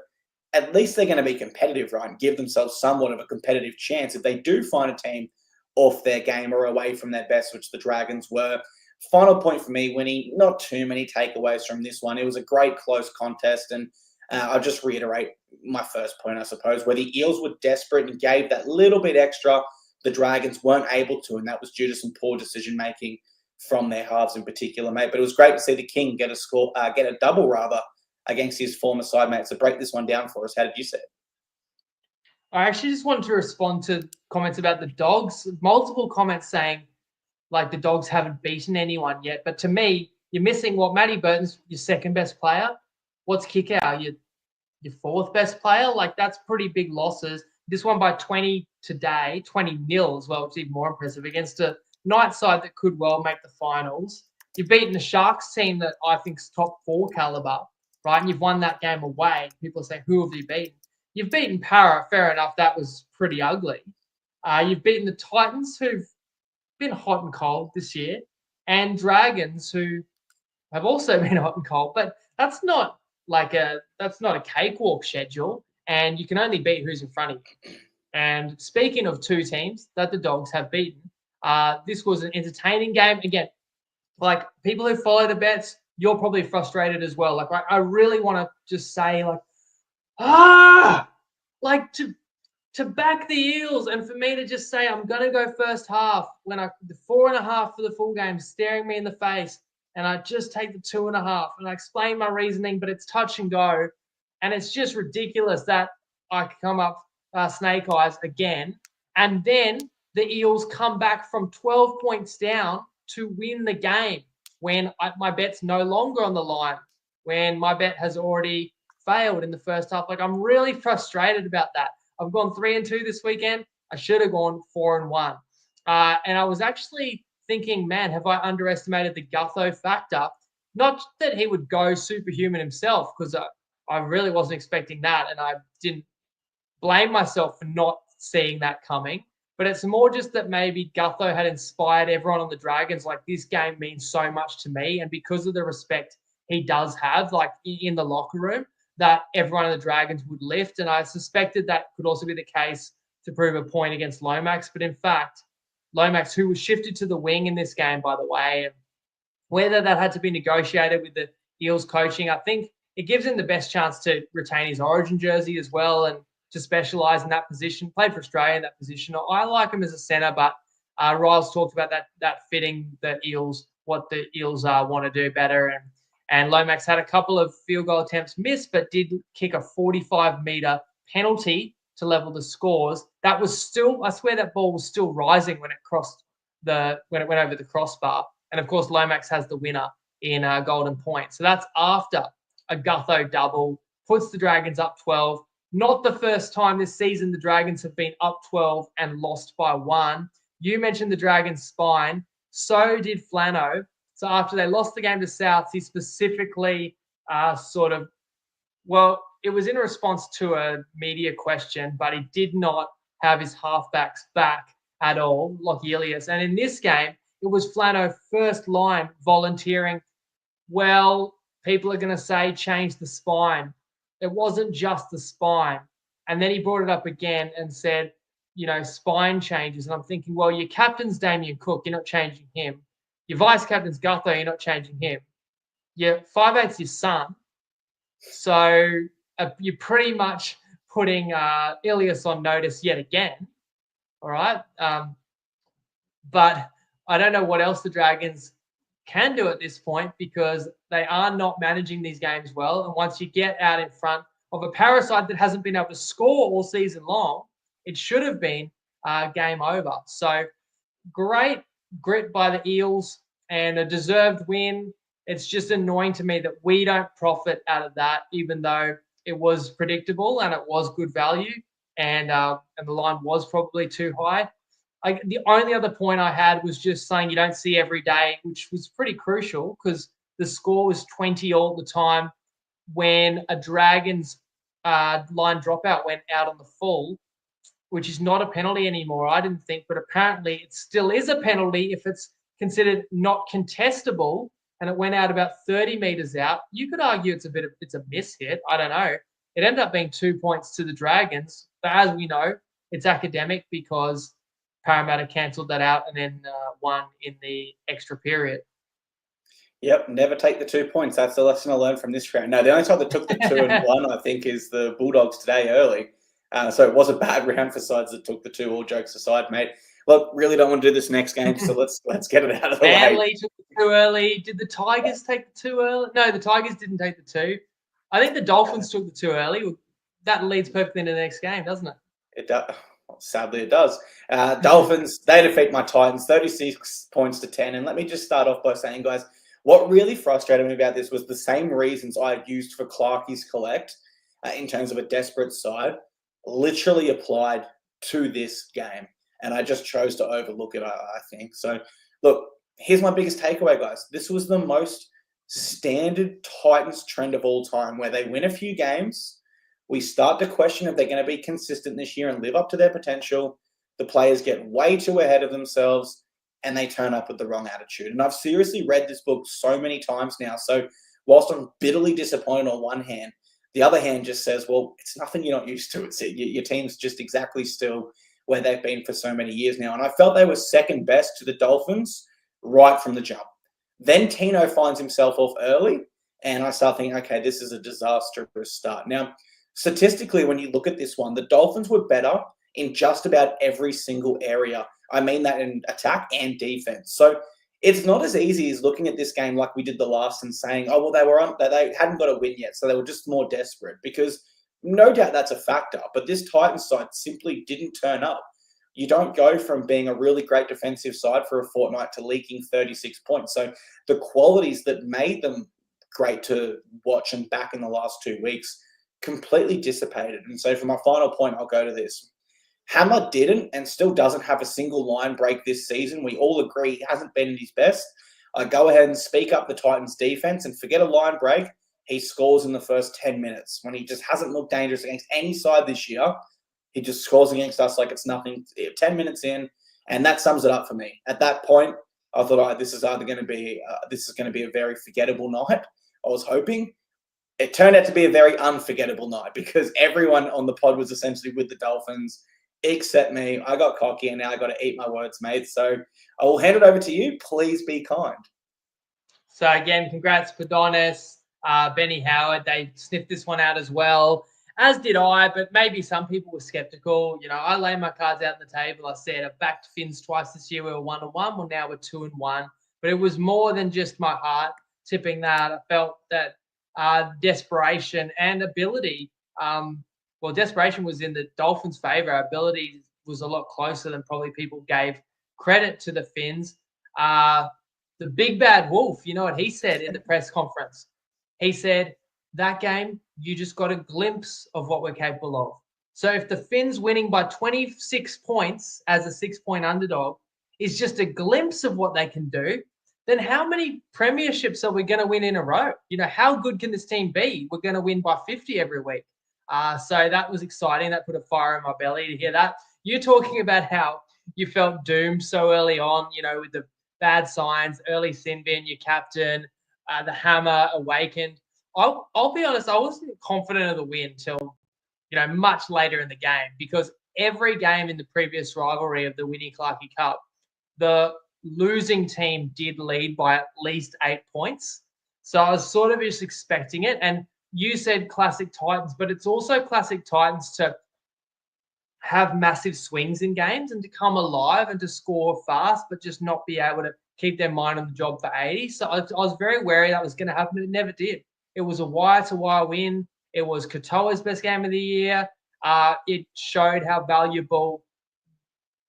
at least they're going to be competitive, right, and give themselves somewhat of a competitive chance if they do find a team off their game or away from their best, which the Dragons were. Final point for me, Winnie, not too many takeaways from this one. It was a great close contest, and I'll just reiterate my first point, I suppose, where the Eels were desperate and gave that little bit extra. The Dragons weren't able to, and that was due to some poor decision-making from their halves in particular, mate. But it was great to see the King get a double, against his former side, mate. So break this one down for us. How did you see it? I actually just wanted to respond to comments about the Dogs. Multiple comments saying, like, the Dogs haven't beaten anyone yet. But to me, you're missing what? Matty Burton's your second best player. What's Kickow? Your fourth best player? Like, that's pretty big losses. This one by 20 today, 20-0 as well, which is even more impressive, against a night side that could well make the finals. You've beaten the Sharks team that I think is top 4 caliber, right? And you've won that game away. People say, who have you beaten? You've beaten Para, fair enough. That was pretty ugly. You've beaten the Titans, who've been hot and cold this year, and Dragons, who have also been hot and cold. But that's not a cakewalk schedule, and you can only beat who's in front of you. And speaking of two teams that the Dogs have beaten, this was an entertaining game. Again, like, people who follow the bets, you're probably frustrated as well. Like, I really want to just say, to back the Eels, and for me to just say I'm going to go first half when the 4.5 for the full game staring me in the face, and I just take the 2.5, and I explain my reasoning, but it's touch and go, and it's just ridiculous that I come up snake eyes again, and then the Eels come back from 12 points down to win the game when my bet's no longer on the line, when my bet has already failed in the first half. Like, I'm really frustrated about that. I've gone 3-2 this weekend. I should have gone 4-1. And I was actually thinking, man, have I underestimated the Gutho factor? Not that he would go superhuman himself, because I really wasn't expecting that, and I didn't blame myself for not seeing that coming. But it's more just that maybe Gutho had inspired everyone on the Dragons. Like, this game means so much to me, and because of the respect he does have, like, in the locker room, that everyone in the Dragons would lift. And I suspected that could also be the case to prove a point against Lomax. But in fact, Lomax, who was shifted to the wing in this game, by the way, and whether that had to be negotiated with the Eels coaching, I think it gives him the best chance to retain his Origin jersey as well and to specialise in that position. Played for Australia in that position. I like him as a centre, but Riles talked about that fitting the Eels, what the Eels want to do better. And Lomax had a couple of field goal attempts missed, but did kick a 45-metre penalty to level the scores. That was still, I swear that ball was still rising when it went over the crossbar. And of course, Lomax has the winner in Golden Point. So that's after a Gutho double, puts the Dragons up 12. Not the first time this season the Dragons have been up 12 and lost by 1. You mentioned the Dragons' spine. So did Flano. So after they lost the game to Souths, he specifically it was in response to a media question, but he did not have his halfbacks back at all, like Ilias. And in this game, it was Flano first line volunteering, well, people are going to say change the spine. It wasn't just the spine. And then he brought it up again and said, spine changes. And I'm thinking, well, your captain's Damien Cook, you're not changing him. Your vice captain's Gutho, you're not changing him. Your 5'8's your son. So you're pretty much putting Ilias on notice yet again. All right. But I don't know what else the Dragons can do at this point because they are not managing these games well. And once you get out in front of a parasite that hasn't been able to score all season long, it should have been game over. So great grit by the Eels and a deserved win. It's just annoying to me that we don't profit out of that, even though it was predictable and it was good value and the line was probably too high. The only other point I had was just saying you don't see every day, which was pretty crucial because the score was 20 all the time when a Dragons line dropout went out on the full, which is not a penalty anymore, I didn't think, but apparently it still is a penalty if it's considered not contestable and it went out about 30 metres out. You could argue it's a miss hit. I don't know. It ended up being 2 points to the Dragons. But as we know, it's academic because Parramatta cancelled that out and then won in the extra period. Yep, never take the 2 points. That's the lesson I learned from this round. No, the only time that took the 2 and 1, I think, is the Bulldogs today early. So it was a bad round for sides that took the 2, all jokes aside, mate. Look, really don't want to do this next game, so let's get it out of the way. Manly took the 2 early. Did the Tigers take the 2 early? No, the Tigers didn't take the 2. I think the Dolphins took the 2 early. That leads perfectly into the next game, doesn't it? It does. Well, sadly, it does. Dolphins, they defeat my Titans 36 points to 10. And let me just start off by saying, guys, what really frustrated me about this was the same reasons I had used for Clarkey's collect in terms of a desperate side, literally applied to this game. And I just chose to overlook it, I think. So, look, here's my biggest takeaway, guys. This was the most standard Titans trend of all time, where they win a few games. We start to question if they're going to be consistent this year and live up to their potential. The players get way too ahead of themselves and they turn up with the wrong attitude. And I've seriously read this book so many times now. So whilst I'm bitterly disappointed on one hand, the other hand just says, well, it's nothing you're not used to. It's your team's just exactly still where they've been for so many years now. And I felt they were second best to the Dolphins right from the jump. Then Tino finds himself off early and I start thinking, okay, this is a disastrous start. Now, statistically, when you look at this one, the Dolphins were better in just about every single area. I mean that in attack and defense. So it's not as easy as looking at this game like we did the last and saying, oh, well, they hadn't got a win yet, so they were just more desperate, because no doubt that's a factor. But this Titans side simply didn't turn up. You don't go from being a really great defensive side for a fortnight to leaking 36 points. So the qualities that made them great to watch and back in the last 2 weeks completely dissipated. And so for my final point, I'll go to this. Hammer didn't and still doesn't have a single line break this season. We all agree he hasn't been at his best. I go ahead and speak up the Titans defense and forget a line break. He scores in the first 10 minutes when he just hasn't looked dangerous against any side this year. He just scores against us like it's nothing. 10 minutes in, and that sums it up for me. At that point, I thought, this is going to be a very forgettable night. I was hoping. It turned out to be a very unforgettable night because everyone on the pod was essentially with the Dolphins. except me. I got cocky and now I got to eat my words, mate. So I will hand it over to you. Please be kind. So again, congrats, Padonis, Benny Howard. They sniffed this one out as well, as did I. But maybe some people were skeptical. You know, I laid my cards out on the table. I said I've backed Finns twice this year. We were 1-1. Well, now we're 2-1. But it was more than just my heart tipping that. I felt that desperation and ability. Well, desperation was in the Dolphins' favour. Ability was a lot closer than probably people gave credit to the Finns. The big bad wolf, you know what he said in the press conference? He said, that game, you just got a glimpse of what we're capable of. So if the Finns winning by 26 points as a 6-point underdog is just a glimpse of what they can do, then how many premierships are we going to win in a row? You know, how good can this team be? We're going to win by 50 every week. So that was exciting. That put a fire in my belly to hear that. You're talking about how you felt doomed so early on, you know, with the bad signs, early sin bin, your captain, the hammer awakened. I'll be honest, I wasn't confident of the win till, you know, much later in the game, because every game in the previous rivalry of the Winnie Clarkey Cup, the losing team did lead by at least 8 points. So I was sort of just expecting it. And you said classic Titans, but it's also classic Titans to have massive swings in games and to come alive and to score fast, but just not be able to keep their mind on the job for 80. So I was very wary that was going to happen. It never did. It was a wire-to-wire win. It was Katoa's best game of the year. It showed how valuable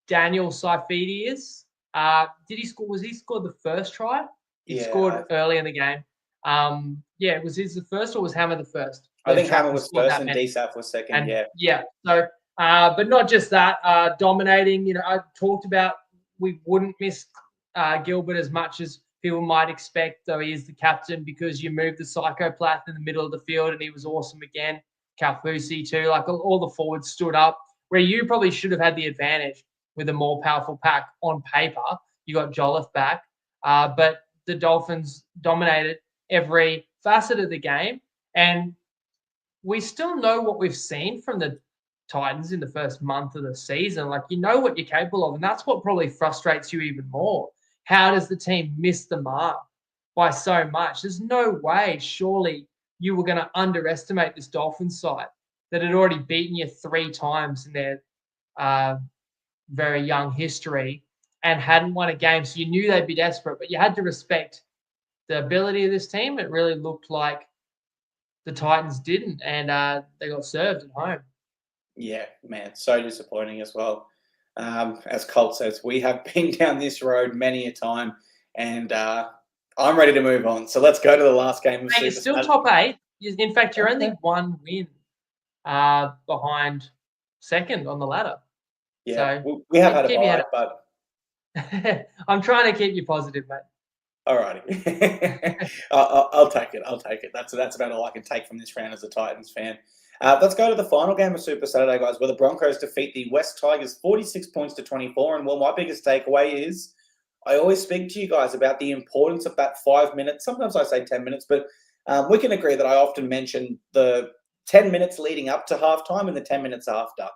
Daniel Saifidi is. Did he score? Was he scored the first try? He scored early in the game. Was his the first or was Hammer the first? I think Hammer was first and DSAF was second. So, but not just that, dominating. You know, I talked about we wouldn't miss Gilbert as much as people might expect, though he is the captain, because you moved the psychopath in the middle of the field and he was awesome again. Kalfusi too, like all the forwards stood up, where you probably should have had the advantage with a more powerful pack on paper. You got Jolliffe back, but the Dolphins dominated every facet of the game. And we still know what we've seen from the Titans in the first month of the season. Like, you know what you're capable of, and that's what probably frustrates you even more. How does the team miss the mark by so much? There's no way, surely, you were going to underestimate this Dolphins side that had already beaten you 3 times in their very young history and hadn't won a game. So you knew they'd be desperate, but you had to respect the ability of this team. It really looked like the Titans didn't, and they got served at home. Yeah, man, so disappointing as well. As Colt says, we have been down this road many a time, and I'm ready to move on. So let's go to the last game. Hey, you're still top 8. In fact, you're only 1 win behind second on the ladder. Yeah, so we have had a bye, but I'm trying to keep you positive, mate. All righty. I'll take it. I'll take it. That's about all I can take from this round as a Titans fan. Let's go to the final game of Super Saturday, guys, where the Broncos defeat the West Tigers 46 points to 24. And, well, my biggest takeaway is I always speak to you guys about the importance of that 5 minutes. Sometimes I say 10 minutes, but we can agree that I often mention the 10 minutes leading up to halftime and the 10 minutes after.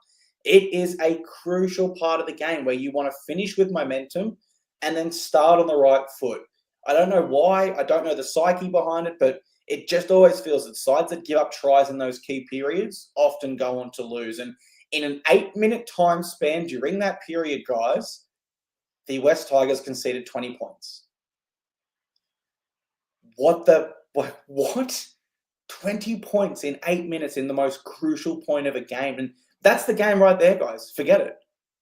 It is a crucial part of the game where you want to finish with momentum and then start on the right foot. I don't know why. I don't know the psyche behind it, but it just always feels that sides that give up tries in those key periods often go on to lose. And in an 8-minute time span during that period, guys, the West Tigers conceded 20 points. What? 20 points in 8 minutes in the most crucial point of a game. And that's the game right there, guys. Forget it.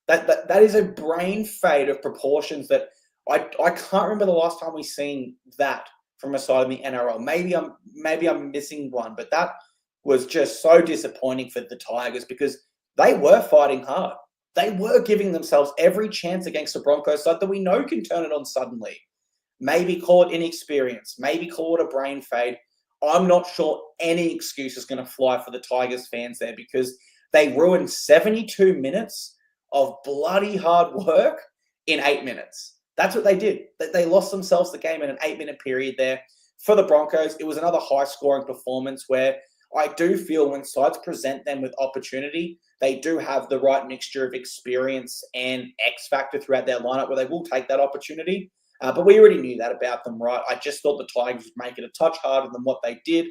That is a brain fade of proportions that I can't remember the last time we've seen that from a side in the NRL. Maybe I'm missing one, but that was just so disappointing for the Tigers because they were fighting hard. They were giving themselves every chance against the Broncos side that we know can turn it on suddenly. Maybe call it inexperience. Maybe call it a brain fade. I'm not sure any excuse is going to fly for the Tigers fans there because they ruined 72 minutes of bloody hard work in 8 minutes. That's what they did. They lost themselves the game in an 8-minute period there. For the Broncos, it was another high-scoring performance where I do feel when sides present them with opportunity, they do have the right mixture of experience and X factor throughout their lineup where they will take that opportunity. But we already knew that about them, right? I just thought the Tigers would make it a touch harder than what they did.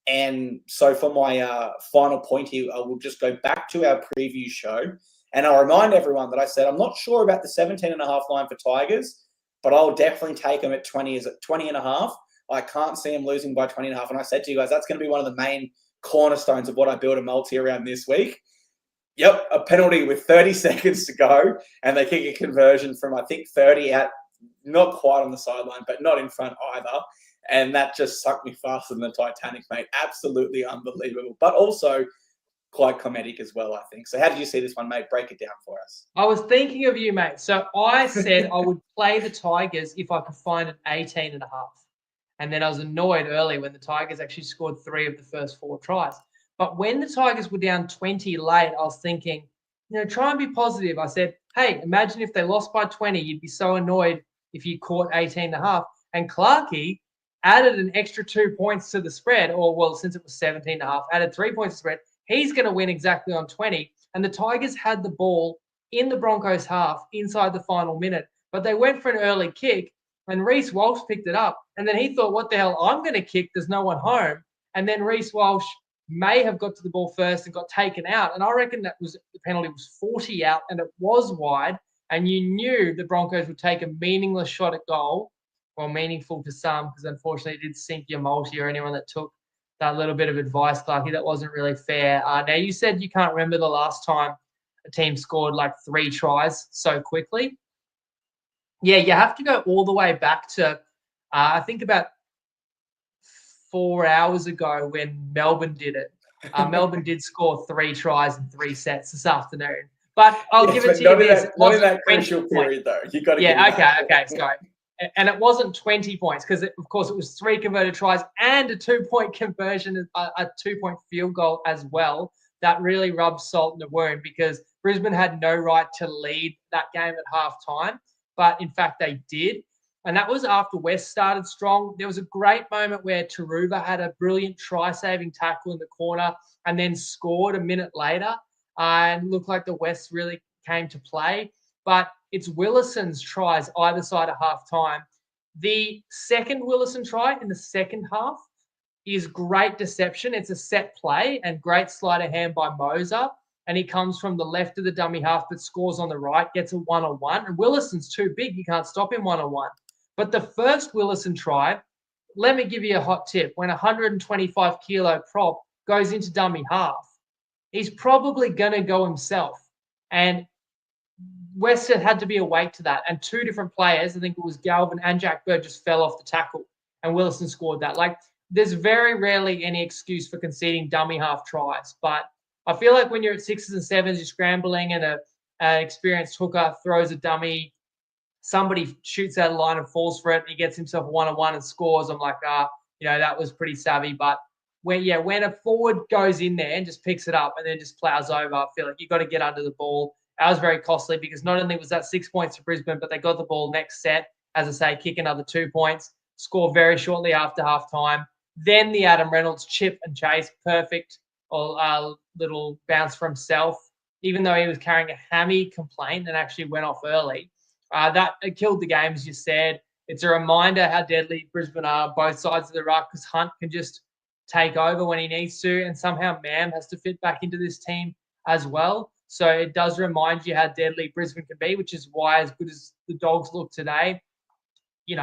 And so for my final point here, I will just go back to our preview show. And I'll remind everyone that I said I'm not sure about the 17.5 line for Tigers, but I'll definitely take them at 20.5. I can't see them losing by 20.5. And I said to you guys, that's going to be one of the main cornerstones of what I build a multi around this week. Yep, a penalty with 30 seconds to go, and they kick a conversion from, I think, 30 out, not quite on the sideline, but not in front either. And that just sucked me faster than the Titanic, mate. Absolutely unbelievable, but also quite comedic as well, I think. So how did you see this one, mate? Break it down for us. I was thinking of you, mate. So I said I would play the Tigers if I could find an 18.5. And then I was annoyed early when the Tigers actually scored 3 of the first 4 tries. But when the Tigers were down 20 late, I was thinking, try and be positive. I said, hey, imagine if they lost by 20. You'd be so annoyed if you caught 18.5. And Clarkey added an extra 2 points to the spread, since it was 17.5, added 3 points to the spread. He's going to win exactly on 20. And the Tigers had the ball in the Broncos half inside the final minute. But they went for an early kick, and Reece Walsh picked it up. And then he thought, what the hell, I'm going to kick. There's no one home. And then Reece Walsh may have got to the ball first and got taken out. And I reckon the penalty was 40 out, and it was wide. And you knew the Broncos would take a meaningless shot at goal. Well, meaningful to some, because unfortunately it did sink your multi or anyone that took that little bit of advice, Clarkey. That wasn't really fair. Now, you said you can't remember the last time a team scored like 3 tries so quickly. Yeah, you have to go all the way back to, I think about 4 hours ago when Melbourne did it. Melbourne did score 3 tries in 3 sets this afternoon. But I'll give it to you this. Not in that crucial period, though. You got to give it that. Okay, sorry. And it wasn't 20 points because, of course, it was 3 converted tries and a 2-point conversion, a 2-point field goal as well. That really rubbed salt in the wound because Brisbane had no right to lead that game at halftime. But, in fact, they did. And that was after West started strong. There was a great moment where Taruva had a brilliant try-saving tackle in the corner and then scored a minute later and looked like the West really came to play. But it's Willison's tries either side of halftime. The second Willison try in the second half is great deception. It's a set play and great sleight of hand by Moser. And he comes from the left of the dummy half but scores on the right, gets a 1-on-1. And Willison's too big. You can't stop him 1-on-1. But the first Willison try, let me give you a hot tip. When a 125-kilo prop goes into dummy half, he's probably going to go himself. And Western had to be awake to that. And 2 different players, I think it was Galvin and Jack Bird, just fell off the tackle. And Willison scored that. Like, there's very rarely any excuse for conceding dummy half tries. But I feel like when you're at 6s and 7s, you're scrambling and an experienced hooker throws a dummy, somebody shoots out of line and falls for it, and he gets himself a 1-on-1 and scores. I'm like, that was pretty savvy. But when a forward goes in there and just picks it up and then just plows over, I feel like you've got to get under the ball. That was very costly because not only was that 6 points to Brisbane, but they got the ball next set, as I say, kick another 2 points, score very shortly after halftime. Then the Adam Reynolds chip and chase, perfect little bounce for himself, even though he was carrying a hammy complaint and actually went off early. That killed the game, as you said. It's a reminder how deadly Brisbane are, both sides of the ruck, because Hunt can just take over when he needs to, and somehow Mam has to fit back into this team as well. So it does remind you how deadly Brisbane can be, which is why, as good as the Dogs look today, who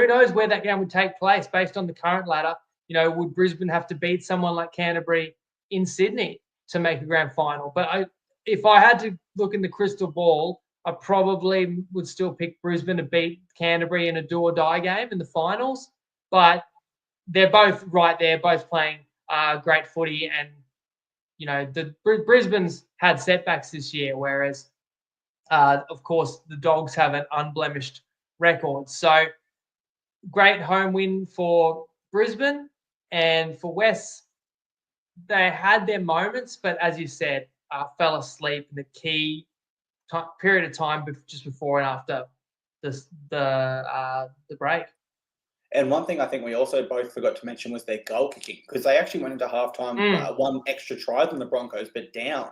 knows where that game would take place based on the current ladder. Would Brisbane have to beat someone like Canterbury in Sydney to make a grand final? But if I had to look in the crystal ball, I probably would still pick Brisbane to beat Canterbury in a do-or-die game in the finals. But they're both right there, both playing great footy. And, the Brisbane's had setbacks this year, whereas, of course, the Dogs have an unblemished record. So great home win for Brisbane. And for West, they had their moments, but as you said, fell asleep in the key period of time just before and after the break. And one thing I think we also both forgot to mention was their goal kicking, because they actually went into halftime one extra try than the Broncos, but down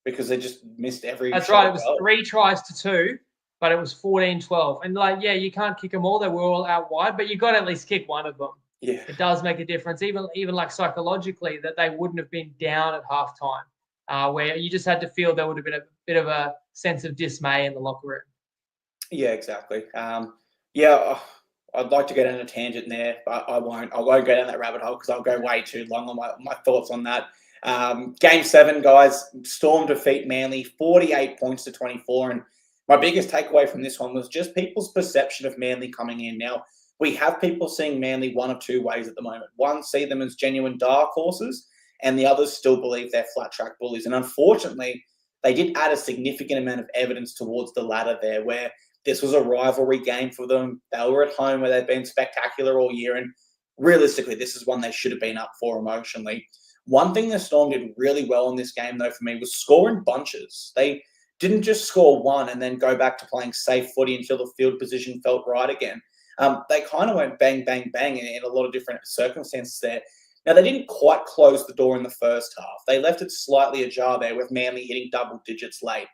because they just missed every That's shot right. It of was goal. 3 tries to 2, but it was 14-12. And you can't kick them all. They were all out wide, but you got to at least kick one of them. Yeah. It does make a difference, even like psychologically, that they wouldn't have been down at halftime, where you just had to feel there would have been a bit of a sense of dismay in the locker room. Yeah, exactly. I'd like to go down a tangent there, but I won't. I won't go down that rabbit hole because I'll go way too long on my thoughts on that. Game 7, guys, Storm defeat Manly 48 points to 24. And my biggest takeaway from this one was just people's perception of Manly coming in. Now, we have people seeing Manly one of two ways at the moment. One, see them as genuine dark horses, and the others still believe they're flat track bullies. And unfortunately, they did add a significant amount of evidence towards the latter there, where this was a rivalry game for them. They were at home where they've been spectacular all year. And realistically, this is one they should have been up for emotionally. One thing the Storm did really well in this game, though, for me, was scoring bunches. They didn't just score one and then go back to playing safe footy until the field position felt right again. They kind of went bang, bang, bang in a lot of different circumstances there. Now, they didn't quite close the door in the first half. They left it slightly ajar there with Manly hitting double digits late.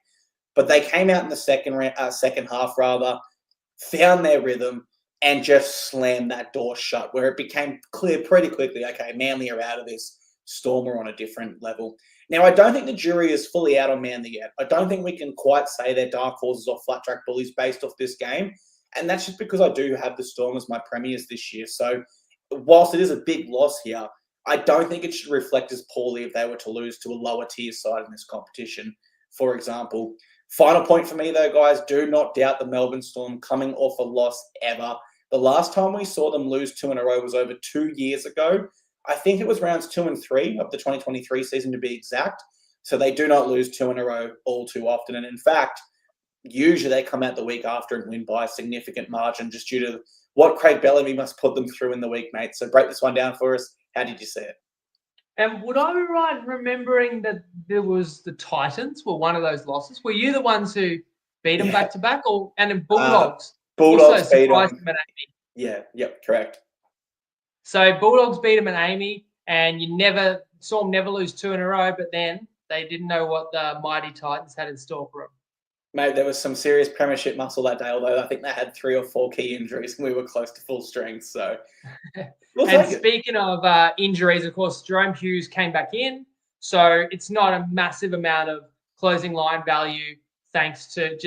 But they came out in the second half, found their rhythm, and just slammed that door shut, where it became clear pretty quickly, okay, Manly are out of this. Storm are on a different level. Now, I don't think the jury is fully out on Manly yet. I don't think we can quite say they're dark horses or flat track bullies based off this game. And that's just because I do have the Storm as my premiers this year. So whilst it is a big loss here, I don't think it should reflect as poorly if they were to lose to a lower tier side in this competition, for example. Final point for me, though, guys, do not doubt the Melbourne Storm coming off a loss ever. The last time we saw them lose 2 in a row was over 2 years ago. I think it was rounds 2 and 3 of the 2023 season, to be exact. So they do not lose 2 in a row all too often. And in fact, usually they come out the week after and win by a significant margin just due to what Craig Bellamy must put them through in the week, mate. So break this one down for us. How did you see it? And would I be right in remembering that there was the Titans were one of those losses? Were you the ones who beat them back to back, and then Bulldogs? Bulldogs beat them. Them at Amy. Yeah, yep, correct. So Bulldogs beat them at Amy, and Storm never lose 2 in a row. But then they didn't know what the mighty Titans had in store for them. Mate, there was some serious premiership muscle that day, although I think they had 3 or 4 key injuries and we were close to full strength. So, and speaking of injuries, of course, Jerome Hughes came back in. So it's not a massive amount of closing line value thanks to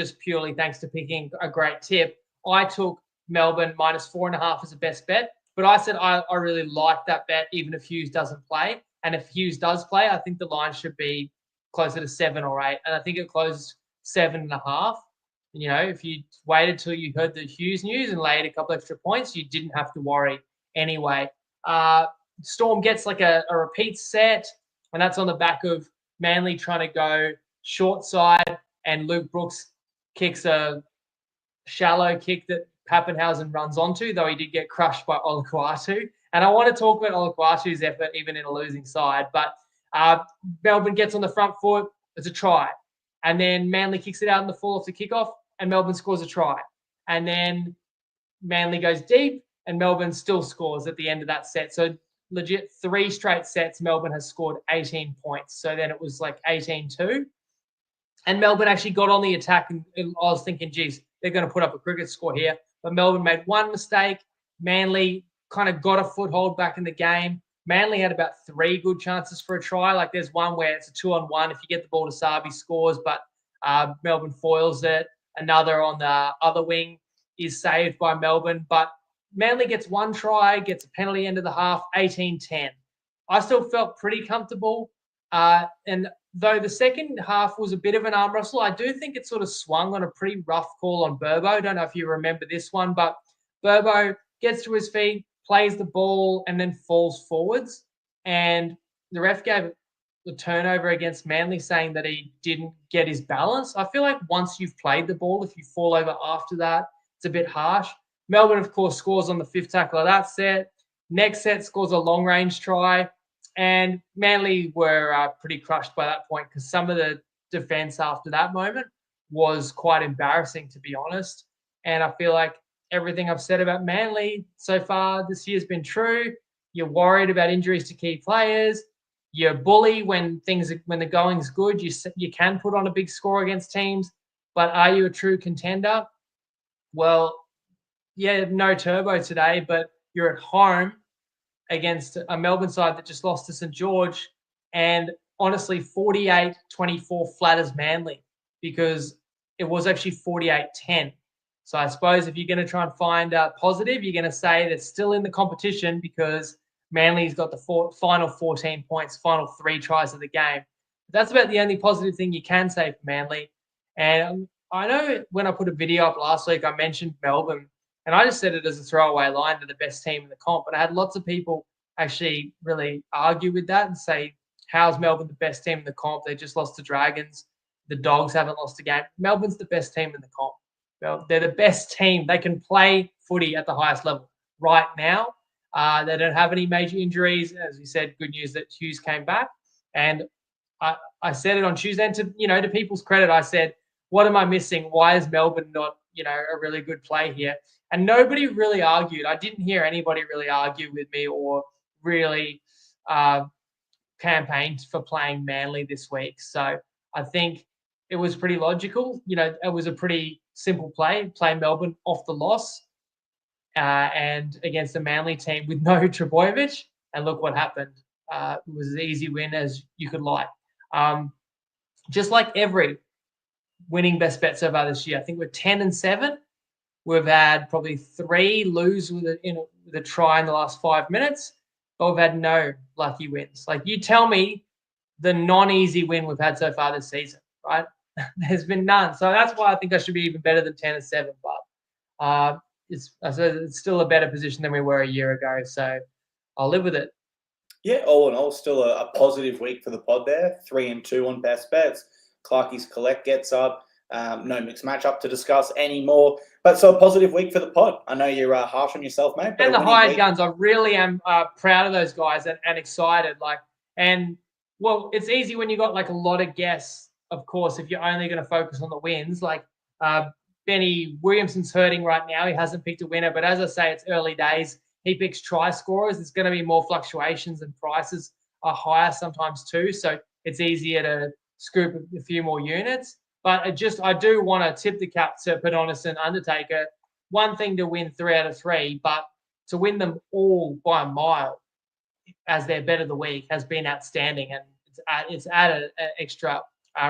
picking a great tip. I took Melbourne -4.5 as a best bet, but I said I really like that bet even if Hughes doesn't play. And if Hughes does play, I think the line should be closer to 7 or 8. And I think it closed 7.5. You know, if you waited till you heard the Hughes news and laid a couple extra points, you didn't have to worry anyway. Storm gets like a repeat set, and that's on the back of Manly trying to go short side, and Luke Brooks kicks a shallow kick that Pappenhausen runs onto, though he did get crushed by Olukwatu. And I want to talk about Olukwatu's effort even in a losing side, but Melbourne gets on the front foot. It's a try. And then Manly kicks it out in the fall off the kickoff, and Melbourne scores a try. And then Manly goes deep, and Melbourne still scores at the end of that set. So legit 3 straight sets, Melbourne has scored 18 points. So then it was like 18-2. And Melbourne actually got on the attack, and I was thinking, geez, they're going to put up a cricket score here. But Melbourne made one mistake. Manly kind of got a foothold back in the game. Manly had about 3 good chances for a try. Like there's one where it's a 2-on-1. If you get the ball to Sabi, scores, but Melbourne foils it. Another on the other wing is saved by Melbourne. But Manly gets 1 try, gets a penalty end of the half, 18-10. I still felt pretty comfortable. And though the second half was a bit of an arm wrestle, I do think it sort of swung on a pretty rough call on Burbo. I don't know if you remember this one, but Burbo gets to his feet, plays the ball, and then falls forwards. And the ref gave the turnover against Manly, saying that he didn't get his balance. I feel like once you've played the ball, if you fall over after that, it's a bit harsh. Melbourne, of course, scores on the 5th tackle of that set. Next set scores a long-range try. And Manly were pretty crushed by that point because some of the defence after that moment was quite embarrassing, to be honest. And I feel like everything I've said about Manly so far this year has been true. You're worried about injuries to key players. You're bully when the going's good. You can put on a big score against teams, but are you a true contender? Well, yeah, no Turbo today, but you're at home against a Melbourne side that just lost to St. George, and honestly, 48-24 flatters Manly because it was actually 48-10. So I suppose if you're going to try and find a positive, you're going to say they're still in the competition because Manly's got the final 14 points, final 3 tries of the game. That's about the only positive thing you can say for Manly. And I know when I put a video up last week, I mentioned Melbourne, and I just said it as a throwaway line to the best team in the comp. But I had lots of people actually really argue with that and say, how's Melbourne the best team in the comp? They just lost to Dragons. The Dogs haven't lost a game. Melbourne's the best team in the comp. Well, they're the best team. They can play footy at the highest level right now. They don't have any major injuries. As we said, good news that TUES came back. And I said it on Tuesday. And to people's credit, I said, what am I missing? Why is Melbourne not, a really good play here? And nobody really argued. I didn't hear anybody really argue with me or really campaigned for playing Manly this week. So I think it was pretty logical. It was a pretty simple play Melbourne off the loss and against a Manly team with no Trbojevic. And look what happened. It was an easy win as you could like. Just like every winning best bet so far this year, I think we're 10-7. We've had probably 3 lose with a try in the last 5 minutes, but we've had no lucky wins. Like, you tell me the non-easy win we've had so far this season, right? There's been none. So that's why I think I should be even better than 10-7. But it's still a better position than we were a year ago. So I'll live with it. Yeah, all in all, still a positive week for the pod there. 3-2 on best bets. Clarkey's Collect gets up. No mixed matchup to discuss anymore. But so a positive week for the pod. I know you're harsh on yourself, mate. But and the hired guns, I really am proud of those guys and excited. Well, it's easy when you got a lot of guests, of course, if you're only going to focus on the wins. Benny Williamson's hurting right now. He hasn't picked a winner. But as I say, it's early days. He picks try scorers. There's going to be more fluctuations and prices are higher sometimes too. So it's easier to scoop a few more units. But I do want to tip the cap to Padonis and Undertaker. One thing to win 3 out of 3, but to win them all by a mile as their bet of the week has been outstanding. And it's added an extra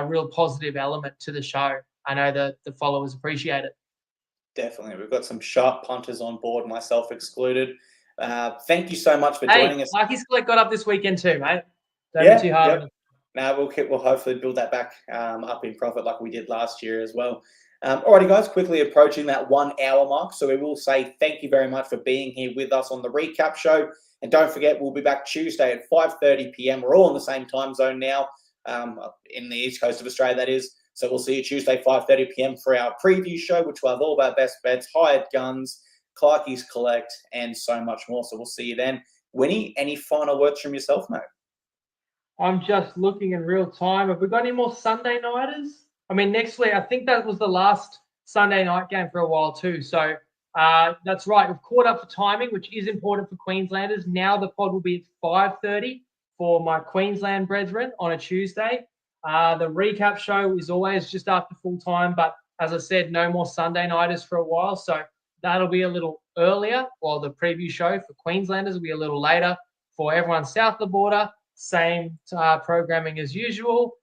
real positive element to the show. I know the followers appreciate it. Definitely. We've got some sharp punters on board, myself excluded. Thank you so much for joining us. Clarkey's Collect got up this weekend too, mate. Don't be too hard on him. Now we'll hopefully build that back up in profit like we did last year as well. Alrighty, guys, quickly approaching that 1 hour mark. So we will say thank you very much for being here with us on the recap show. And don't forget, we'll be back Tuesday at 5:30 p.m. We're all in the same time zone now, in the east coast of Australia, that is. So we'll see you Tuesday, 5:30 p.m. for our preview show, which will have all of our best bets, hired guns, Clarkey's Collect, and so much more. So we'll see you then. Winnie, any final words from yourself, mate? I'm just looking in real time. Have we got any more Sunday nighters? I mean, next week, I think that was the last Sunday night game for a while too. So that's right. We've caught up for timing, which is important for Queenslanders. Now the pod will be at 5:30 for my Queensland brethren on a Tuesday. The recap show is always just after full time, but as I said, no more Sunday nighters for a while. So that'll be a little earlier, while the preview show for Queenslanders will be a little later. For everyone south of the border, same programming as usual.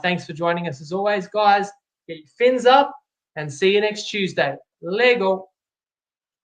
Thanks for joining us as always, guys. Get your fins up and see you next Tuesday. Lego.